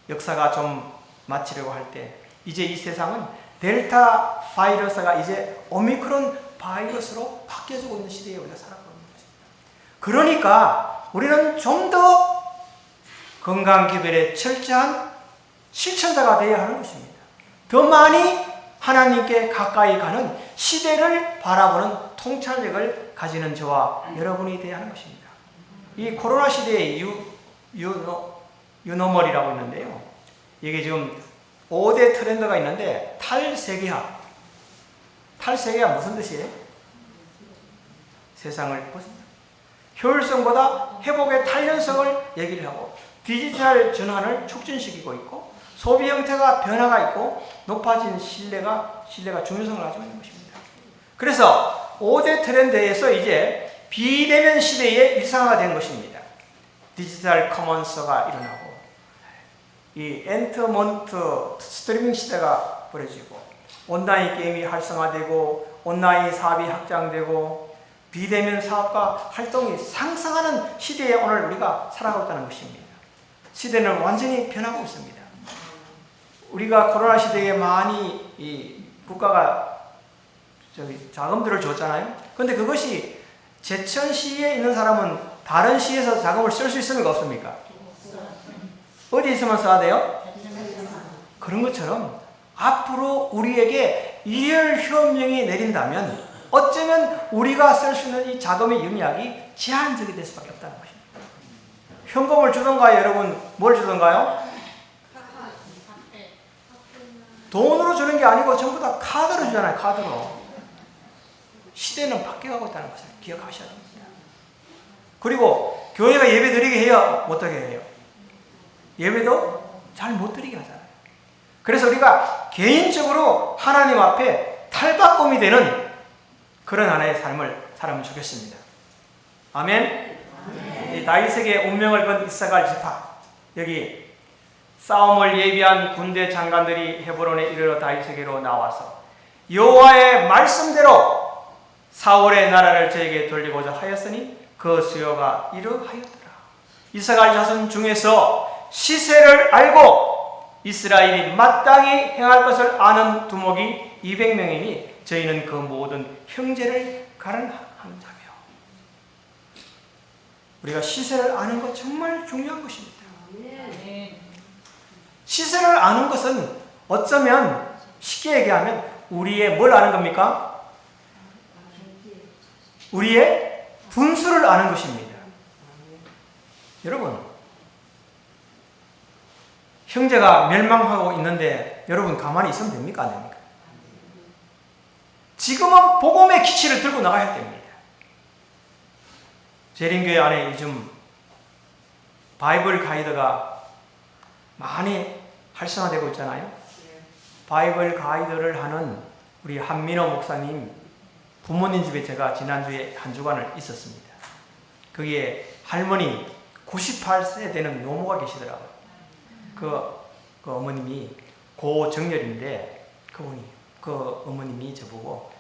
역사가 좀 마치려고 할 때 이제 이 세상은 델타 바이러스가 이제 오미크론 바이러스로 바뀌어지고 있는 시대에 우리가 살아가고 있는 것입니다. 그러니까 우리는 좀 더 건강기별에 철저한 실천자가 되어야 하는 것입니다. 더 많이 하나님께 가까이 가는 시대를 바라보는 통찰력을 가지는 저와 여러분이 되어야 하는 것입니다. 이 코로나 시대의 유노멀이라고 있는데요. 이게 지금 5대 트렌드가 있는데 탈세계화. 탈세계화 무슨 뜻이에요? 세상을 보십니다. 효율성보다 회복의 탄력성을 얘기를 하고 디지털 전환을 촉진시키고 있고 소비 형태가 변화가 있고 높아진 신뢰가 중요성을 가지고 있는 것입니다. 그래서 5대 트렌드에서 이제 비대면 시대의 일상화된 것입니다. 디지털 커먼스가 일어나고 이 엔터먼트 스트리밍 시대가 벌어지고 온라인 게임이 활성화되고 온라인 사업이 확장되고 비대면 사업과 활동이 상승하는 시대에 오늘 우리가 살아가고 있다는 것입니다. 시대는 완전히 변하고 있습니다. 우리가 코로나 시대에 많이 이 국가가 자금들을 줬잖아요. 그런데 그것이 제천시에 있는 사람은 다른 시에서 자금을 쓸 수 있습니까? 없습니까? 어디 있으면 써야 돼요? 그런 것처럼 앞으로 우리에게 일혈협령이 내린다면 어쩌면 우리가 쓸 수 있는 이 자금의 영역이 제한적이 될 수밖에 없다는 것입니다. 현금을 주던가요? 여러분 뭘 주던가요? 돈으로 주는 게 아니고 전부 다 카드로 주잖아요. 카드로. 시대는 바뀌어가고 있다는 것을 기억하셔야 됩니다. 그리고 교회가 예배 드리게 해요? 못 드리게 해요? 예배도 잘 못 드리게 하잖아요. 그래서 우리가 개인적으로 하나님 앞에 탈바꿈이 되는 그런 하나의 삶을 살면 좋겠습니다. 아멘. 이 다윗에게 운명을 건 이사갈 지파, 여기 싸움을 예비한 군대 장관들이 헤브론에 이르러 다윗에게로 나와서 여호와의 말씀대로 사울의 나라를 저에게 돌리고자 하였으니 그 수요가 이러하였더라. 이사갈 자손 중에서 시세를 알고 이스라엘이 마땅히 행할 것을 아는 두목이 200명이니 저희는 그 모든 형제를 가른하는 자며. 우리가 시세를 아는 것 정말 중요한 것입니다. 시세를 아는 것은 어쩌면 쉽게 얘기하면 우리의 뭘 아는 겁니까? 우리의 분수를 아는 것입니다. 여러분, 형제가 멸망하고 있는데 여러분 가만히 있으면 됩니까? 안 됩니까? 지금은 복음의 기치를 들고 나가야 됩니다. 재림교회 안에 요즘 바이블 가이드가 많이 활성화되고 있잖아요. 바이블 가이드를 하는 우리 한민호 목사님 부모님 집에 제가 지난주에 한 주간을 있었습니다. 거기에 할머니 98세 되는 노모가 계시더라고요. 그 어머님이 고정열인데 그 어머님이 저보고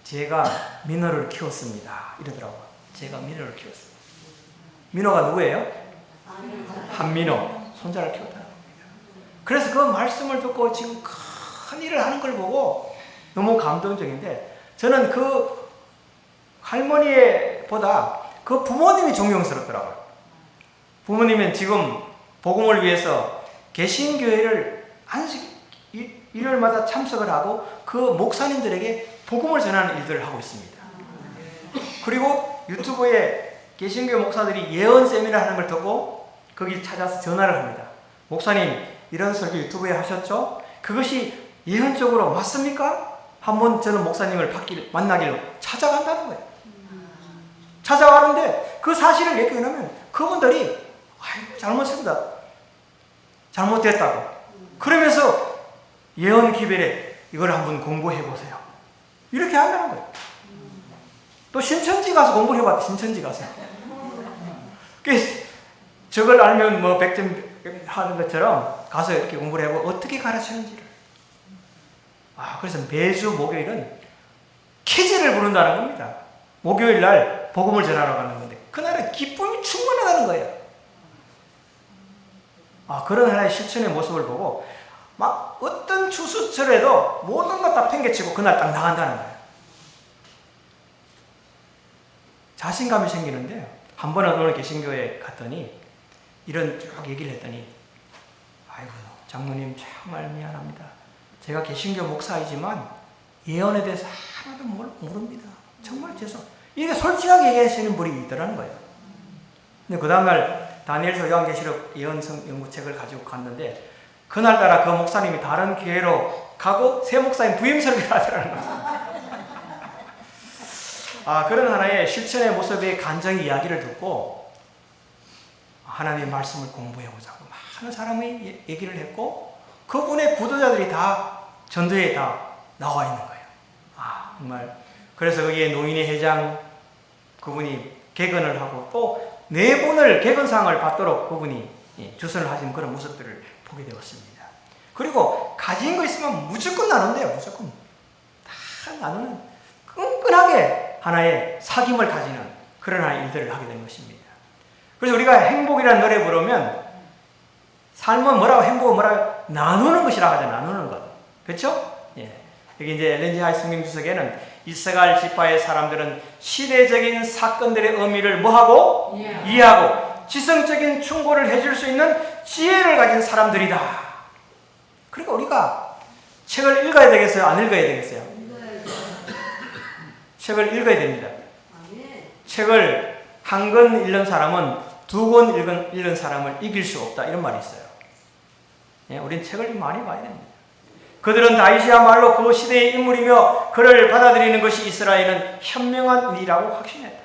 제가 민호를 키웠습니다 이러더라고요. 제가 민호를 키웠습니다. 민호가 누구예요? 한민호 손자를 키웠다는 겁니다. 그래서 그 말씀을 듣고 지금 큰 일을 하는 걸 보고 너무 감동적인데 저는 그 할머니보다 그 부모님이 존경스럽더라고요. 부모님은 지금 복음을 위해서 개신교회를 일요일마다 참석을 하고 그 목사님들에게 복음을 전하는 일들을 하고 있습니다. 그리고 유튜브에 개신교회 목사들이 예언 세미나 하는 걸 듣고 거기 찾아서 전화를 합니다. 목사님 이런 설교 유튜브에 하셨죠? 그것이 예언적으로 맞습니까? 한번 저는 목사님을 만나기를 찾아간다는 거예요. 찾아가는데 그 사실을 얘기하면 그분들이 잘못했다. 잘못됐다고. 그러면서 예언 기별에 이걸 한번 공부해 보세요. 이렇게 한다는 거예요. 또 신천지 가서 공부를 해봤다. 신천지 가서. 저걸 알면 뭐 100점 하는 것처럼 가서 이렇게 공부를 해보고 어떻게 가르치는지를. 그래서 매주 목요일은 퀴즈를 부른다는 겁니다. 목요일 날 복음을 전하러 가는 건데 그날은 기쁨이 충만하다는 거예요. 그런 하나의 실천의 모습을 보고 막 어떤 추수철에도 모든 것 다 팽개치고 그날 딱 나간다는 거예요. 자신감이 생기는데 한 번은 오늘 개신교에 갔더니 이런 쭉 얘기를 했더니 아이고 장로님 정말 미안합니다. 제가 개신교 목사이지만 예언에 대해서 하나도 모릅니다. 정말 이게 솔직하게 얘기하시는 분이 있더라는 거예요. 근데 그 다음날 다니엘서 요한계시록 예언성 연구책을 가지고 갔는데 그날따라 그 목사님이 다른 교회로 가고 새 목사님 부임 설교를 하더라는 거예요. 그런 하나의 실천의 모습의 간증 이야기를 듣고 하나님의 말씀을 공부해보자고 많은 사람이 얘기를 했고 그분의 구도자들이 다 전도에 다 나와 있는 거예요. 정말 그래서 거기에 노인의 회장 그분이 개근을 하고 또 4번을 개근상을 받도록 그분이 주선을 하신 그런 모습들을 보게 되었습니다. 그리고 가진 거 있으면 무조건 나눈대요. 무조건 다 나누는 끈끈하게 하나의 사귐을 가지는 그런 하나의 일들을 하게 된 것입니다. 그래서 우리가 행복이라는 노래 부르면 삶은 뭐라고 행복은 뭐라고 나누는 것이라고 하죠. 나누는 것. 그렇죠? 여기 이제 엘렌 하이트 성경 주석에는 이스라엘 지파의 사람들은 시대적인 사건들의 의미를 뭐하고? 이해하고 지성적인 충고를 해줄 수 있는 지혜를 가진 사람들이다. 그러니까 우리가 책을 읽어야 되겠어요? 안 읽어야 되겠어요? 책을 읽어야 됩니다. 책을 한 권 읽는 사람은 2권 읽은 사람을 이길 수 없다. 이런 말이 있어요. 우린 책을 좀 많이 봐야 됩니다. 그들은 다윗이야말로 그 시대의 인물이며 그를 받아들이는 것이 이스라엘은 현명한 일이라고 확신했다.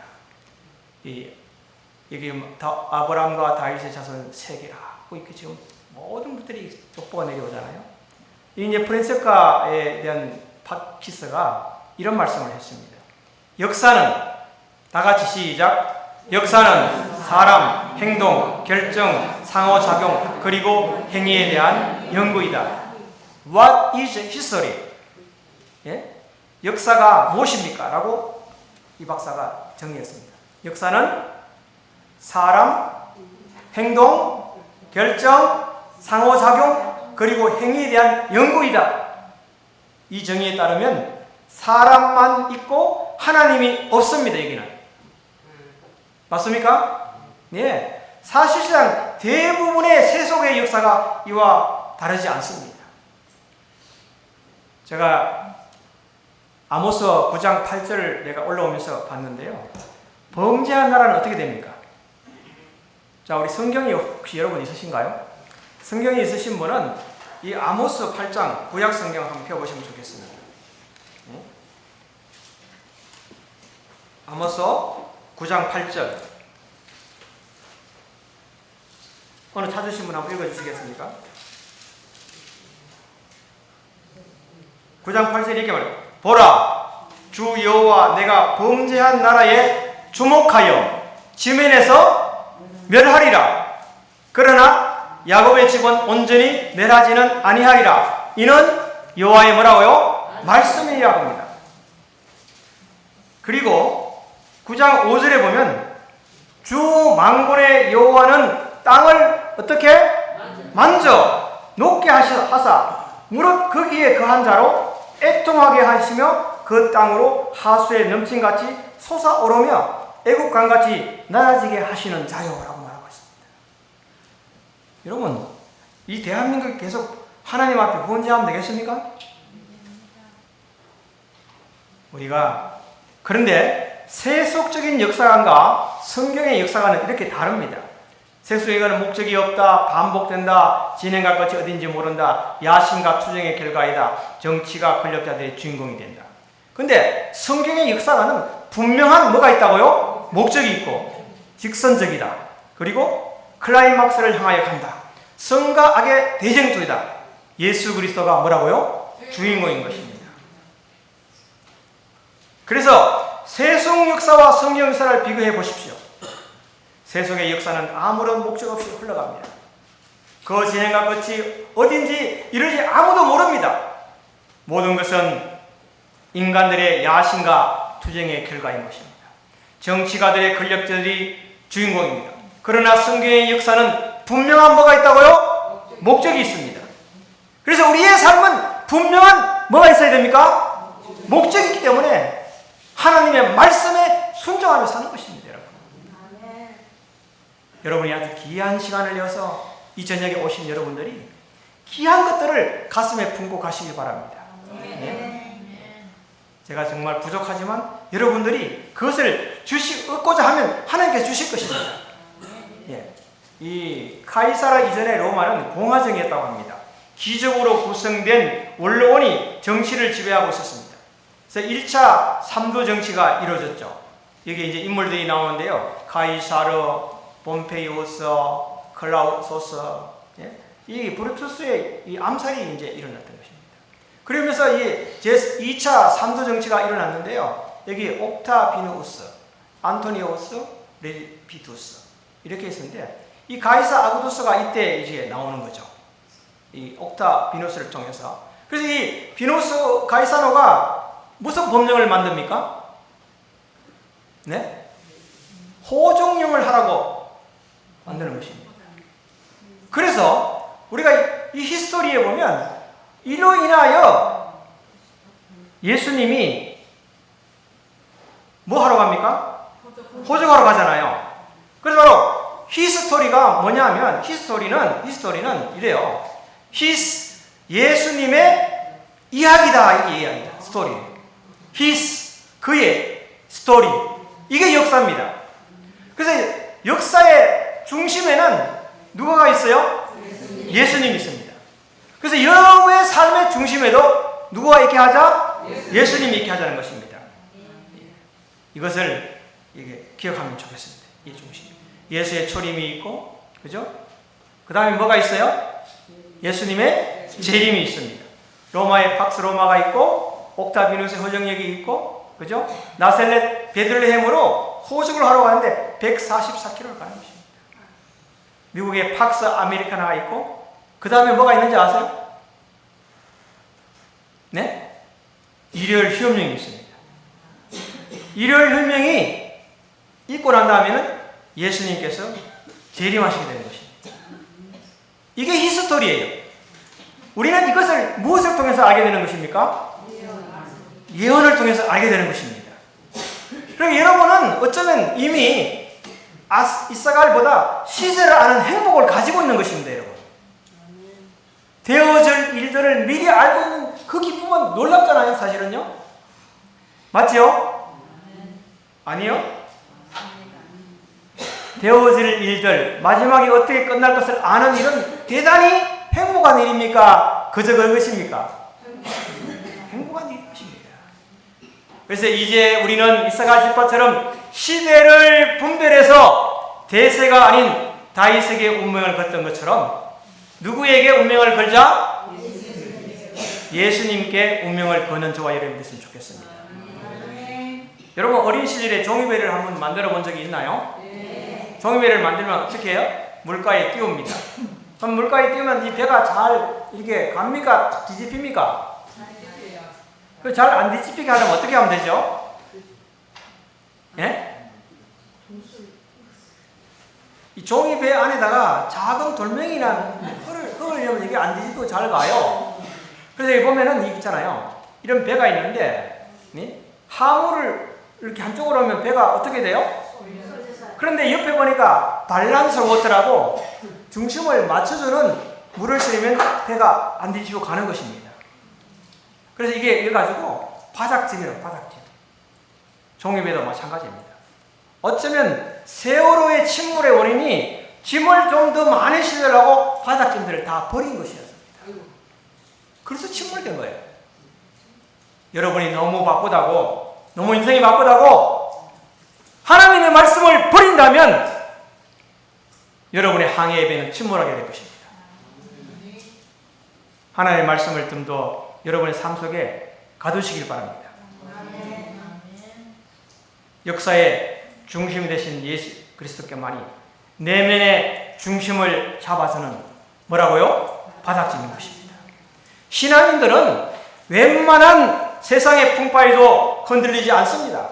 여기 아브람과 다윗의 자손 세계라. 이렇게 지금 모든 분들이 족보가 내려오잖아요. 이제 프란체스카에 대한 파키스가 이런 말씀을 했습니다. 역사는 다 같이 시작. 역사는 사람, 행동, 결정, 상호작용 그리고 행위에 대한 연구이다. What is history? 역사가 무엇입니까? 라고 이 박사가 정리했습니다. 역사는 사람, 행동, 결정, 상호작용, 그리고 행위에 대한 연구이다. 이 정의에 따르면 사람만 있고 하나님이 없습니다. 여기는. 맞습니까? 사실상 대부분의 세속의 역사가 이와 다르지 않습니다. 제가 아모스 9장 8절을 내가 올라오면서 봤는데요. 범죄한 나라는 어떻게 됩니까? 자, 우리 성경이 혹시 여러분 있으신가요? 성경이 있으신 분은 이 아모스 8장 구약 성경 한번 펴보시면 좋겠습니다. 아모스 9장 8절. 오늘 찾으신 분 한번 읽어주시겠습니까? 9장 8절 이렇게 말해요. 보라, 주 여호와 내가 범죄한 나라에 주목하여 지면에서 멸하리라. 그러나 야곱의 집은 온전히 멸하지는 아니하리라. 이는 여호와의 뭐라고요? 말씀이라고 합니다. 그리고 9장 5절에 보면 주 만군의 여호와는 땅을 어떻게? 만져 높게 하사 무릇 거기에 거한 자로 애통하게 하시며 그 땅으로 하수에 넘친같이 솟아오르며 애국강같이 낮아지게 하시는 자요라고 말하고 있습니다. 여러분, 이 대한민국이 계속 하나님 앞에 범죄하면 되겠습니까? 그런데 세속적인 역사관과 성경의 역사관은 이렇게 다릅니다. 세속에는 목적이 없다, 반복된다, 진행할 것이 어딘지 모른다, 야심과 투쟁의 결과이다, 정치가 권력자들의 주인공이 된다. 근데 성경의 역사관은 분명한 뭐가 있다고요? 목적이 있고 직선적이다. 그리고 클라이막스를 향하여 간다. 선과 악의 대쟁투이다. 예수 그리스도가 뭐라고요? 주인공인 것입니다. 그래서 세속 역사와 성경 역사를 비교해 보십시오. 세속의 역사는 아무런 목적 없이 흘러갑니다. 그 진행과 끝이 어딘지 이르지 아무도 모릅니다. 모든 것은 인간들의 야심과 투쟁의 결과인 것입니다. 정치가들의 권력자들이 주인공입니다. 그러나 성경의 역사는 분명한 뭐가 있다고요? 목적이 있습니다. 그래서 우리의 삶은 분명한 뭐가 있어야 됩니까? 목적이 있기 때문에 하나님의 말씀에 순종하며 사는 것입니다. 여러분이 아주 귀한 시간을 내어서 이 저녁에 오신 여러분들이 귀한 것들을 가슴에 품고 가시길 바랍니다. 네? 제가 정말 부족하지만 여러분들이 그것을 얻고자 하면 하나님께서 주실 것입니다. 예. 이 카이사라 이전의 로마는 공화정이었다고 합니다. 기적으로 구성된 원로원이 정치를 지배하고 있었습니다. 그래서 1차 3도 정치가 이루어졌죠. 여기 이제 인물들이 나오는데요. 카이사르, 폼페이오스, 클라우소스, 예? 이 브루투스의 이 암살이 이제 일어났던 것입니다. 그러면서 이 2차 3도 정치가 일어났는데요. 여기 옥타비누스, 안토니오스, 레피투스 이렇게 있었는데 이 가이사 아구두스가 이때 이제 나오는 거죠. 이 옥타비누스를 통해서. 그래서 이 비누스 가이사노가 무슨 법령을 만듭니까? 네? 호종령을 하라고 만드는 것입니다. 그래서 우리가 이 히스토리에 보면 이로 인하여 예수님이 뭐 하러 갑니까? 호적하러 가잖아요. 그래서 바로 히스토리가 뭐냐면 히스토리는 이래요. 예수님의 이야기다. 이게 이야기다. 스토리. 그의 스토리. 이게 역사입니다. 그래서 역사의 중심에는 누가 있어요? 예수님이 있습니다. 그래서 여러분의 삶의 중심에도 누가 있게 하자? 예수님이 있게 하자는 것입니다. 이것을 기억하면 좋겠습니다. 이 중심. 예수의 초림이 있고, 그죠? 그 다음에 뭐가 있어요? 예수님의 재림이 있습니다. 로마의 팍스 로마가 있고, 옥타비누스의 호정력이 있고, 그죠? 나셀렛 베들레헴으로 호적을 하러 가는데 144km를 가는 것입니다. 미국의 팍스 아메리카나가 있고, 그 다음에 뭐가 있는지 아세요? 네? 일요일 휴업령이 있습니다. 일요일 휴업령이 있고 난 다음에는 예수님께서 재림하시게 되는 것입니다. 이게 히스토리예요. 우리는 이것을 무엇을 통해서 알게 되는 것입니까? 예언을 통해서 알게 되는 것입니다. 그리고 여러분은 어쩌면 이미 이사갈보다 시제를 아는 행복을 가지고 있는 것입니다. 여러분. 되어질 일들을 미리 알고 있는 그 기쁨은 놀랍잖아요. 사실은요. 맞죠? 아니요? 되어질 일들, 마지막에 어떻게 끝날 것을 아는 일은 대단히 행복한 일입니까? 그저 그것입니까? 행복한 일인 것입니다. 그래서 이제 우리는 이사갈 지파처럼 시대를 분별해서 대세가 아닌 다윗에게 운명을 걸던 것처럼 누구에게 운명을 걸자? 예수님께 운명을 거는 저와 여러분이 됐으면 좋겠습니다. 여러분 어린 시절에 종이배를 한번 만들어 본 적이 있나요? 종이배를 만들면 어떻게 해요? 물가에 띄웁니다. 그럼 물가에 띄우면 이 배가 잘 이렇게 갑니까? 뒤집힙니까? 잘 안 뒤집히게 하려면 어떻게 하면 되죠? 예? 이 종이배 안에다가 작은 돌멩이나 흙을 넣으면 이게 안 뒤집히고 잘 가요. 그래서 여기 보면은 이 있잖아요. 이런 배가 있는데 하물을 이렇게 한쪽으로 하면 배가 어떻게 돼요? 그런데 옆에 보니까 밸런스 워터라고 중심을 맞춰주는 물을 실으면 배가 안 뒤집히고 가는 것입니다. 그래서 이게 이래가지고 바닥짐이라고 바닥짐. 종이배도 마찬가지입니다. 어쩌면 세월호의 침몰의 원인이 짐을 좀 더 많이 실으려고 바닥짐들을 다 버린 것이었습니다. 그래서 침몰된 거예요. 여러분이 너무 바쁘다고, 너무 인생이 바쁘다고 하나님의 말씀을 버린다면 여러분의 항해의 배는 침몰하게 될 것입니다. 하나님의 말씀을 좀 더 여러분의 삶 속에 가두시길 바랍니다. 역사의 중심이 되신 예수 그리스도께만이 내면의 중심을 잡아서는 뭐라고요? 바닥짓는 것입니다. 신앙인들은 웬만한 세상의 풍파에도 흔들리지 않습니다.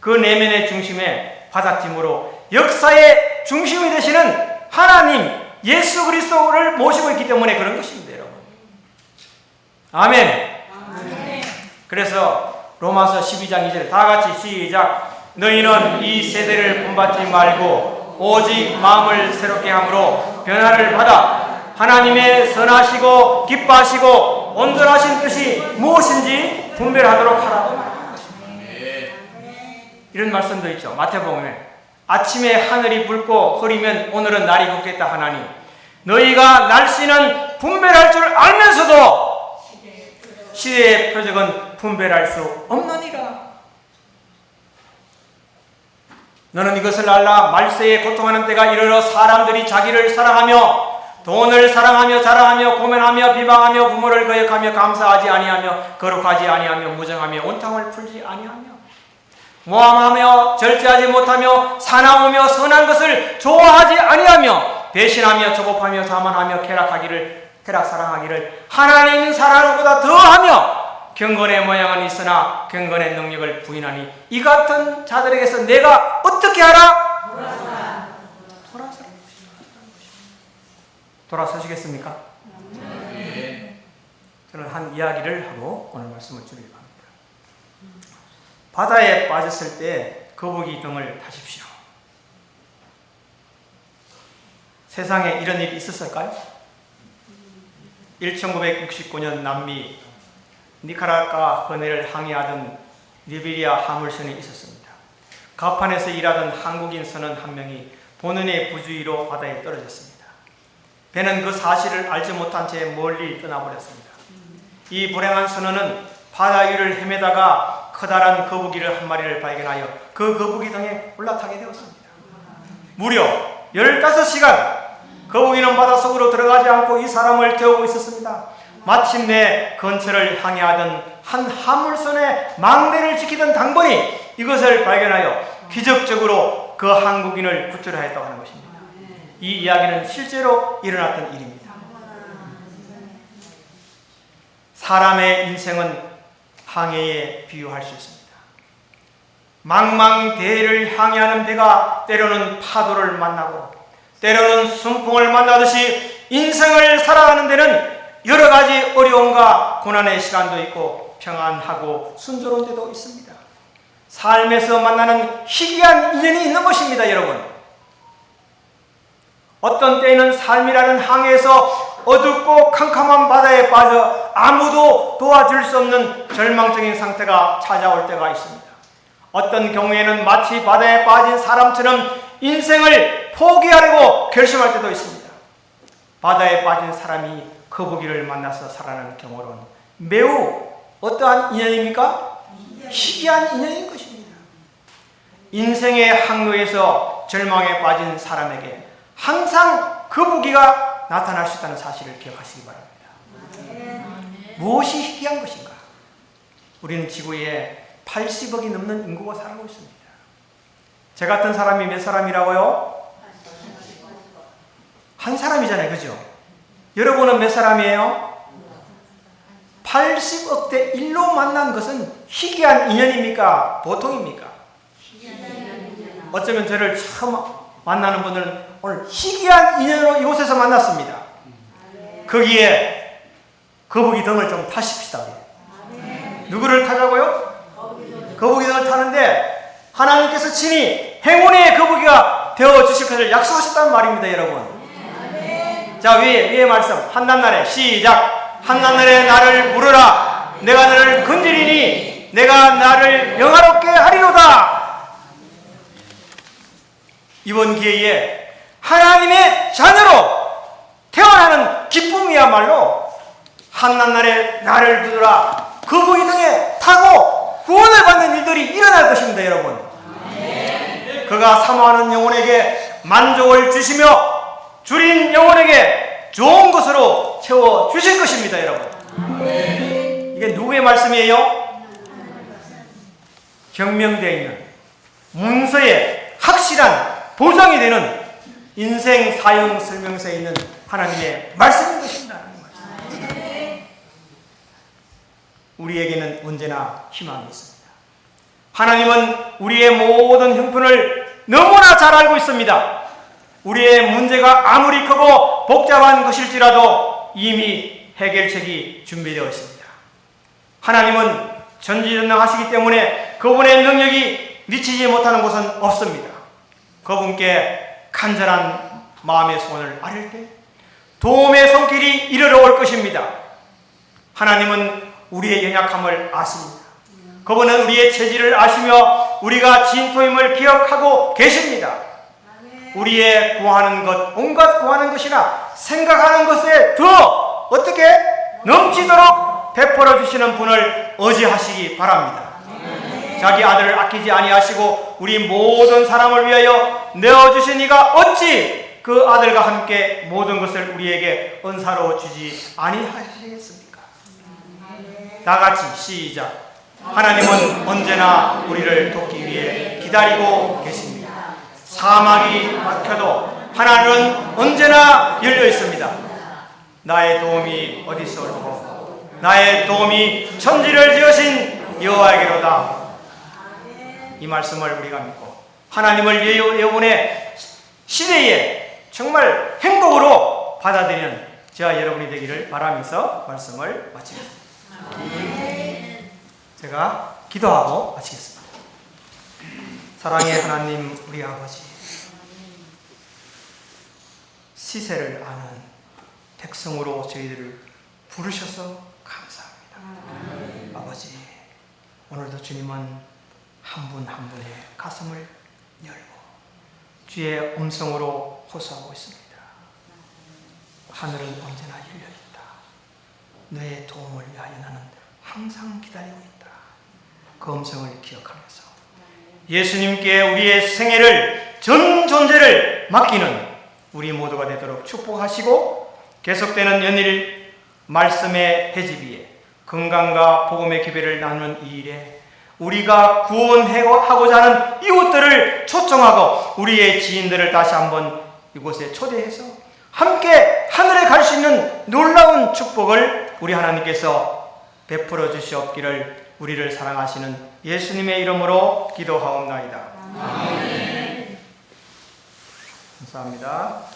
그 내면의 중심에 바닥짐으로 역사의 중심이 되시는 하나님 예수 그리스도를 모시고 있기 때문에 그런 것입니다, 여러분. 아멘. 그래서 로마서 12장 2절 다 같이 시작. 너희는 이 세대를 본받지 말고 오직 마음을 새롭게 함으로 변화를 받아 하나님의 선하시고 기뻐하시고 온전하신 뜻이 무엇인지 분별하도록 하라고 말하는 것입니다. 이런 말씀도 있죠. 마태복음에 아침에 하늘이 붉고 흐리면 오늘은 날이 붓겠다 하나니 너희가 날씨는 분별할 줄 알면서도 시대의 표적은 분별할 수 없느니라. 너는 이것을 알라. 말세에 고통하는 때가 이르러 사람들이 자기를 사랑하며 돈을 사랑하며 자랑하며 고면하며 비방하며 부모를 거역하며 감사하지 아니하며 거룩하지 아니하며 무정하며 온탕을 풀지 아니하며 모함하며 절제하지 못하며 사나우며 선한 것을 좋아하지 아니하며 배신하며 조급하며 자만하며 쾌락 사랑하기를 하나님 사랑보다 더하며 경건의 모양은 있으나 경건의 능력을 부인하니 이 같은 자들에게서 내가 어떻게 하라? 돌아서시겠습니까? 저는 한 이야기를 하고 오늘 말씀을 드리려고 합니다. 바다에 빠졌을 때 거북이 등을 타십시오. 세상에 이런 일이 있었을까요? 1969년 남미 니카라과 헌해를 항해하던 리베리아 화물선이 있었습니다. 갑판에서 일하던 한국인 선원 한 명이 본인의 부주의로 바다에 떨어졌습니다. 배는 그 사실을 알지 못한 채 멀리 떠나버렸습니다. 이 불행한 선원은 바다 위를 헤매다가 커다란 거북이를 한 마리를 발견하여 그 거북이 등에 올라타게 되었습니다. 무려 15시간 거북이는 바닷속으로 들어가지 않고 이 사람을 태우고 있었습니다. 마침내 근처를 항해하던 한 화물선의 망대를 지키던 당번이 이것을 발견하여 기적적으로 그 한국인을 구출하였다고 하는 것입니다. 이 이야기는 실제로 일어났던 일입니다. 사람의 인생은 항해에 비유할 수 있습니다. 망망대해를 항해하는 배가 때로는 파도를 만나고 때로는 순풍을 만나듯이 인생을 살아가는 데는 여러 가지 어려움과 고난의 시간도 있고 평안하고 순조로운 때도 있습니다. 삶에서 만나는 희귀한 인연이 있는 것입니다, 여러분. 어떤 때에는 삶이라는 항해에서 어둡고 캄캄한 바다에 빠져 아무도 도와줄 수 없는 절망적인 상태가 찾아올 때가 있습니다. 어떤 경우에는 마치 바다에 빠진 사람처럼 인생을 포기하려고 결심할 때도 있습니다. 바다에 빠진 사람이 거북이를 만나서 살아나는 경우로는 매우 어떠한 인연입니까? 희귀한 인연인 것입니다. 인생의 항로에서 절망에 빠진 사람에게 항상 거북이가 나타날 수 있다는 사실을 기억하시기 바랍니다. 무엇이 희귀한 것인가? 우리는 지구에 80억이 넘는 인구가 살고 있습니다. 저 같은 사람이 몇 사람이라고요? 한 사람이잖아요, 그죠? 여러분은 몇 사람이에요? 80억대 1로 만난 것은 희귀한 인연입니까? 보통입니까? 어쩌면 저를 처음 만나는 분들은 오늘 희귀한 인연으로 이곳에서 만났습니다. 거기에 거북이 등을 좀 타십시다. 누구를 타자고요? 거북이 등을 타는데 하나님께서 친히 행운의 거북이가 되어주실 것을 약속하셨다는 말입니다, 여러분. 자, 위에 말씀 한낱날에 시작. 한낱날에 나를 부르라. 내가 너를 건지리니 내가 나를 영화롭게 하리로다. 이번 기회에 하나님의 자녀로 태어나는 기쁨이야말로 한낱날에 나를 부르라 거북이 등에 타고 구원을 받는 일들이 일어날 것입니다, 여러분. 그가 사모하는 영혼에게 만족을 주시며 줄인 영혼에게 좋은 것으로 채워주실 것입니다, 여러분. 이게 누구의 말씀이에요? 경명되어 있는 문서에 확실한 보장이 되는 인생 사용 설명서에 있는 하나님의 말씀인 것입니다. 우리에게는 언제나 희망이 있습니다. 하나님은 우리의 모든 형편을 너무나 잘 알고 있습니다. 우리의 문제가 아무리 크고 복잡한 것일지라도 이미 해결책이 준비되어 있습니다. 하나님은 전지전능하시기 때문에 그분의 능력이 미치지 못하는 곳은 없습니다. 그분께 간절한 마음의 소원을 아릴 때 도움의 손길이 이르러 올 것입니다. 하나님은 우리의 연약함을 아십니다. 그분은 우리의 체질을 아시며 우리가 진토임을 기억하고 계십니다. 우리의 구하는 것, 온갖 구하는 것이나 생각하는 것에 더 어떻게 넘치도록 베풀어 주시는 분을 의지하시기 바랍니다. 자기 아들을 아끼지 아니하시고 우리 모든 사람을 위하여 내어주신 이가 어찌 그 아들과 함께 모든 것을 우리에게 은사로 주지 아니하시겠습니까? 다 같이 시작. 하나님은 언제나 우리를 돕기 위해 기다리고 계십니다. 사막이 막혀도 하나님은 언제나 열려 있습니다. 나의 도움이 어디서 올고 나의 도움이 천지를 지으신 여호와에게로다. 이 말씀을 우리가 믿고 하나님을 여러분의 시대에 정말 행복으로 받아들이는 저와 여러분이 되기를 바라면서 말씀을 마치겠습니다. 제가 기도하고 마치겠습니다. 사랑의 하나님 우리 아버지, 시세를 아는 백성으로 저희들을 부르셔서 감사합니다. 아버지, 오늘도 주님은 한 분 한 분의 가슴을 열고 주의 음성으로 호소하고 있습니다. 하늘은 언제나 열려있다. 너의 도움을 위하여 나는 항상 기다리고 있다. 그 음성을 기억하면서 예수님께 우리의 생애를, 전 존재를 맡기는 우리 모두가 되도록 축복하시고 계속되는 연일 말씀의 해지비에 건강과 복음의 기회를 나누는 이 일에 우리가 구원하고자 하는 이웃들을 초청하고 우리의 지인들을 다시 한번 이곳에 초대해서 함께 하늘에 갈 수 있는 놀라운 축복을 우리 하나님께서 베풀어 주시옵기를 우리를 사랑하시는 예수님의 이름으로 기도하옵나이다. 아멘. 감사합니다.